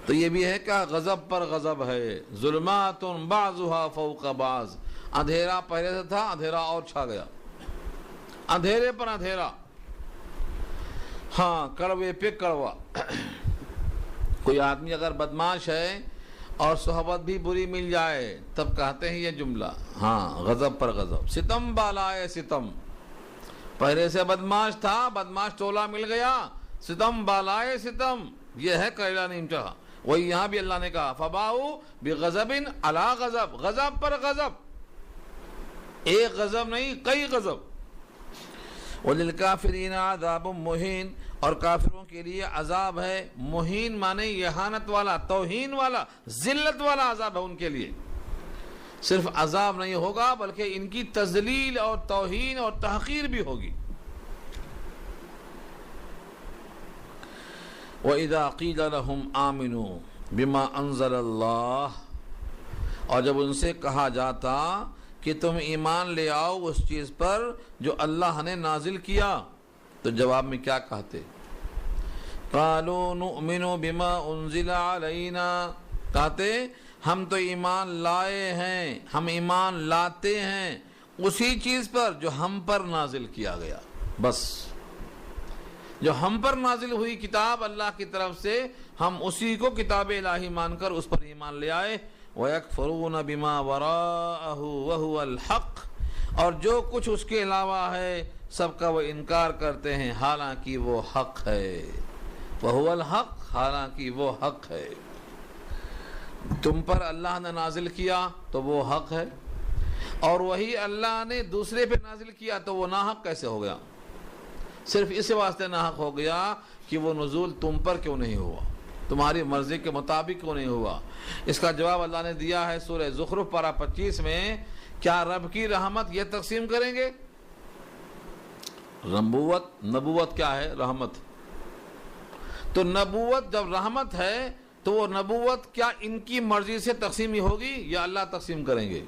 تو یہ بھی ہے کہ غضب پر غضب ہے۔ ظلمات بعضها فوق بعض، اندھیرا پہلے سے تھا، اندھیرا اور چھا گیا، اندھیرے پر اندھیرا، ہاں کڑوے پہ کڑوا۔ کوئی آدمی اگر بدماش ہے اور صحبت بھی بری مل جائے تب کہتے ہیں یہ جملہ، ہاں غضب پر غضب۔ ستم بالائے ستم، پہلے سے بدماش تھا، بدماش ٹولہ مل گیا، ستم بالائے ستم، یہ ہے کریلا نیم چہا۔ وہی یہاں بھی اللہ نے کہا فباؤ بغضب علی غضب، غضب پر غضب، ایک غضب نہیں کئی غضب۔ وَلِلْكَافِرِينَ عَذَابٌ مُّهِينٌ، اور کافروں کے لیے عذاب ہے مہین، مانے اہانت والا، توہین والا، ذلت والا عذاب ہے ان کے لیے۔ صرف عذاب نہیں ہوگا بلکہ ان کی تذلیل اور توہین اور تحقیر بھی ہوگی۔ وَإِذَا قِيلَ لَهُمْ آمِنُوا بِمَا أَنزَلَ اللَّهُ، اور جب ان سے کہا جاتا کہ تم ایمان لے آؤ اس چیز پر جو اللہ نے نازل کیا، تو جواب میں کیا کہتے؟ قَالُوا نُؤْمِنُ بِمَا أُنزِلَ عَلَيْنَا، کہتے ہم تو ایمان لائے ہیں، ہم ایمان لاتے ہیں اسی چیز پر جو ہم پر نازل کیا گیا، بس جو ہم پر نازل ہوئی کتاب اللہ کی طرف سے، ہم اسی کو کتاب الہی مان کر اس پر ایمان لے آئے۔ وَيَكْفُرُونَ بِمَا وَرَاءَهُ وَهُوَ الْحَقُّ، اور جو کچھ اس کے علاوہ ہے سب کا وہ انکار کرتے ہیں حالانکہ وہ حق ہے۔ وَهُوَ الْحَقُّ، حالانکہ وہ حق ہے۔ تم پر اللہ نے نازل کیا تو وہ حق ہے، اور وہی اللہ نے دوسرے پہ نازل کیا تو وہ ناحق کیسے ہو گیا؟ صرف اس واسطے ناحق ہو گیا کہ وہ نزول تم پر کیوں نہیں ہوا، تمہاری مرضی کے مطابق کیوں نہیں ہوا۔ اس کا جواب اللہ نے دیا ہے سورہ زخرف پارہ 25 میں۔ کیا رب کی رحمت یہ تقسیم کریں گے؟ نبوت کیا ہے؟ رحمت۔ تو نبوت جب رحمت ہے تو وہ نبوت کیا ان کی مرضی سے تقسیم ہوگی یا اللہ تقسیم کریں گے؟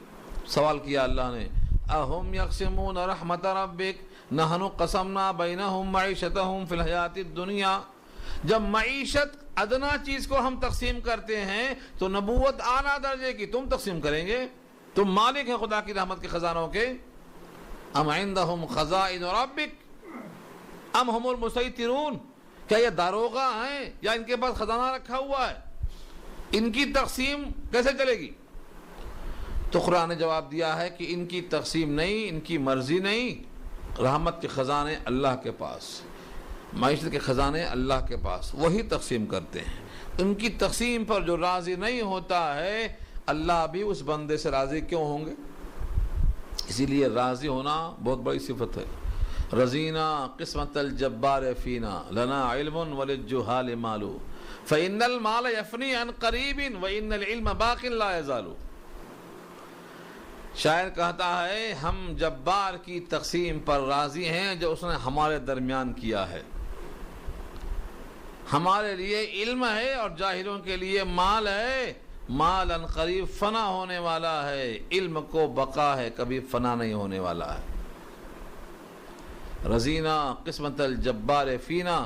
سوال کیا اللہ نے، اَهُمْ يَقْسِمُونَ رَحْمَةَ رَبِّكَ نَحْنُ قَسَمْنَا بَيْنَهُمْ مَعِيشَتَهُمْ فِي الْحَيَاةِ الدُّنْيَا، جب معیشت ادنا چیز کو ہم تقسیم کرتے ہیں تو نبوت اعلیٰ درجے کی تم تقسیم کریں گے؟ تم مالک ہیں خدا کی رحمت کے خزانوں کے۔ ام عندهم خزائن ربک ام هم المسیطرون، کیا یہ داروغہ ہیں یا ان کے پاس خزانہ رکھا ہوا ہے؟ ان کی تقسیم کیسے چلے گی؟ تو قرآن نے جواب دیا ہے کہ ان کی تقسیم نہیں، ان کی مرضی نہیں، رحمت کے خزانے اللہ کے پاس، معیشت کے خزانے اللہ کے پاس، وہی تقسیم کرتے ہیں۔ ان کی تقسیم پر جو راضی نہیں ہوتا ہے اللہ بھی اس بندے سے راضی کیوں ہوں گے؟ اسی لیے راضی ہونا بہت بڑی صفت ہے۔ رضینا قسمت الجبار فینا لنا علم وللجہال مال فإن المال یفنی عن قریب وإن العلم باق لا یزال۔ شاعر کہتا ہے ہم جبار کی تقسیم پر راضی ہیں جو اس نے ہمارے درمیان کیا ہے۔ ہمارے لیے علم ہے اور جاہلوں کے لیے مال ہے، مال ان قریب فنا ہونے والا ہے، علم کو بقا ہے، کبھی فنا نہیں ہونے والا ہے۔ رضینا قسمت الجبار فینا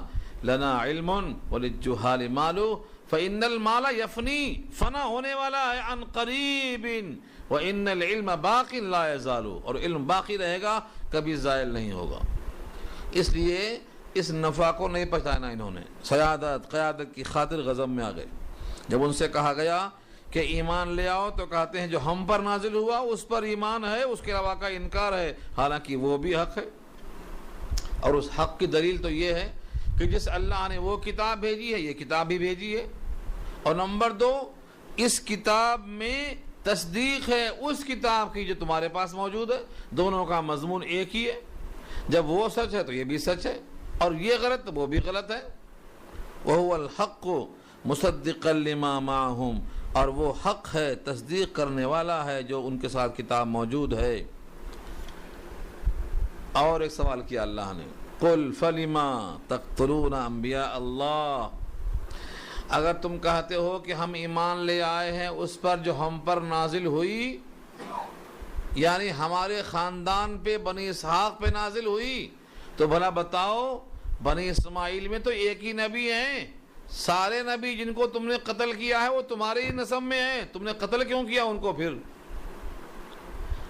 لنا علم وللجہال مال فإن المال یفنی، فنا ہونے والا ہے، عن قریب وإن العلم باق لا یزال، اور علم باقی رہے گا کبھی زائل نہیں ہوگا۔ اس لیے اس نفع کو نہیں پہچانا انہوں نے، سیادت قیادت کی خاطر غضب میں آ گئے۔ جب ان سے کہا گیا کہ ایمان لے آؤ تو کہتے ہیں جو ہم پر نازل ہوا اس پر ایمان ہے، اس کے علاوہ کا انکار ہے، حالانکہ وہ بھی حق ہے۔ اور اس حق کی دلیل تو یہ ہے کہ جس اللہ نے وہ کتاب بھیجی ہے یہ کتاب بھی بھیجی ہے، اور نمبر 2 اس کتاب میں تصدیق ہے اس کتاب کی جو تمہارے پاس موجود ہے، دونوں کا مضمون ایک ہی ہے۔ جب وہ سچ ہے تو یہ بھی سچ ہے، اور یہ غلط تو وہ بھی غلط ہے۔ وَهُوَ الْحَقُّ مُصَدِّقًا لِمَا مَعَهُمْ، اور وہ حق ہے، تصدیق کرنے والا ہے جو ان کے ساتھ کتاب موجود ہے۔ اور ایک سوال کیا اللہ نے، قُلْ فَلِمَا تَقْتُلُونَ أَنْبِيَاءَ اللَّهِ، اگر تم کہتے ہو کہ ہم ایمان لے آئے ہیں اس پر جو ہم پر نازل ہوئی، یعنی ہمارے خاندان پہ بنی اسحاق پہ نازل ہوئی، تو بھلا بتاؤ بنی اسماعیل میں تو ایک ہی نبی ہیں، سارے نبی جن کو تم نے قتل کیا ہے وہ تمہارے ہی نسب میں ہیں، تم نے قتل کیوں کیا ان کو؟ پھر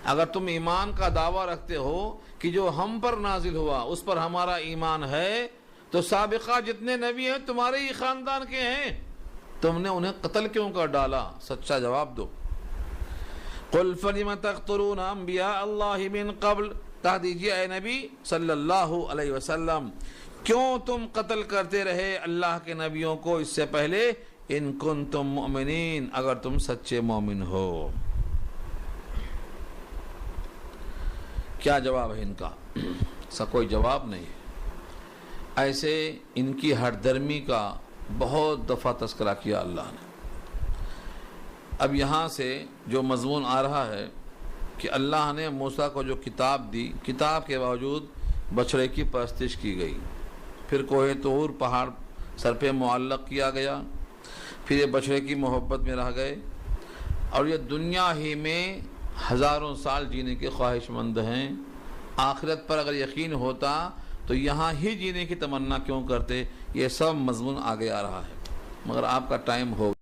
اگر تم ایمان کا دعویٰ رکھتے ہو کہ جو ہم پر نازل ہوا اس پر ہمارا ایمان ہے، تو سابقہ جتنے نبی ہیں تمہارے ہی خاندان کے ہیں، تم نے انہیں قتل کیوں کر ڈالا؟ سچا جواب دو۔ قُلْ فَلِمَ تَقْتُلُونَ أَنْبِيَاءَ اللَّهِ مِنْ قَبْلِ، کہہ دیجئے اے نبی صلی اللہ علیہ وسلم، کیوں تم قتل کرتے رہے اللہ کے نبیوں کو اس سے پہلے، ان کنتم مؤمنین، اگر تم سچے مومن ہو۔ کیا جواب ہے ان کا؟ ایسا کوئی جواب نہیں۔ ایسے ان کی ہٹ درمی کا بہت دفعہ تذکرہ کیا اللہ نے۔ اب یہاں سے جو مضمون آ رہا ہے کہ اللہ نے موسیٰ کو جو کتاب دی، کتاب کے باوجود بچڑے کی پرستش کی گئی، پھر کوہ طور پہاڑ سر پہ معلق کیا گیا، پھر یہ بچڑے کی محبت میں رہ گئے، اور یہ دنیا ہی میں ہزاروں سال جینے کے خواہش مند ہیں۔ آخرت پر اگر یقین ہوتا تو یہاں ہی جینے کی تمنا کیوں کرتے؟ یہ سب مضمون آگے آ رہا ہے، مگر آپ کا ٹائم ہو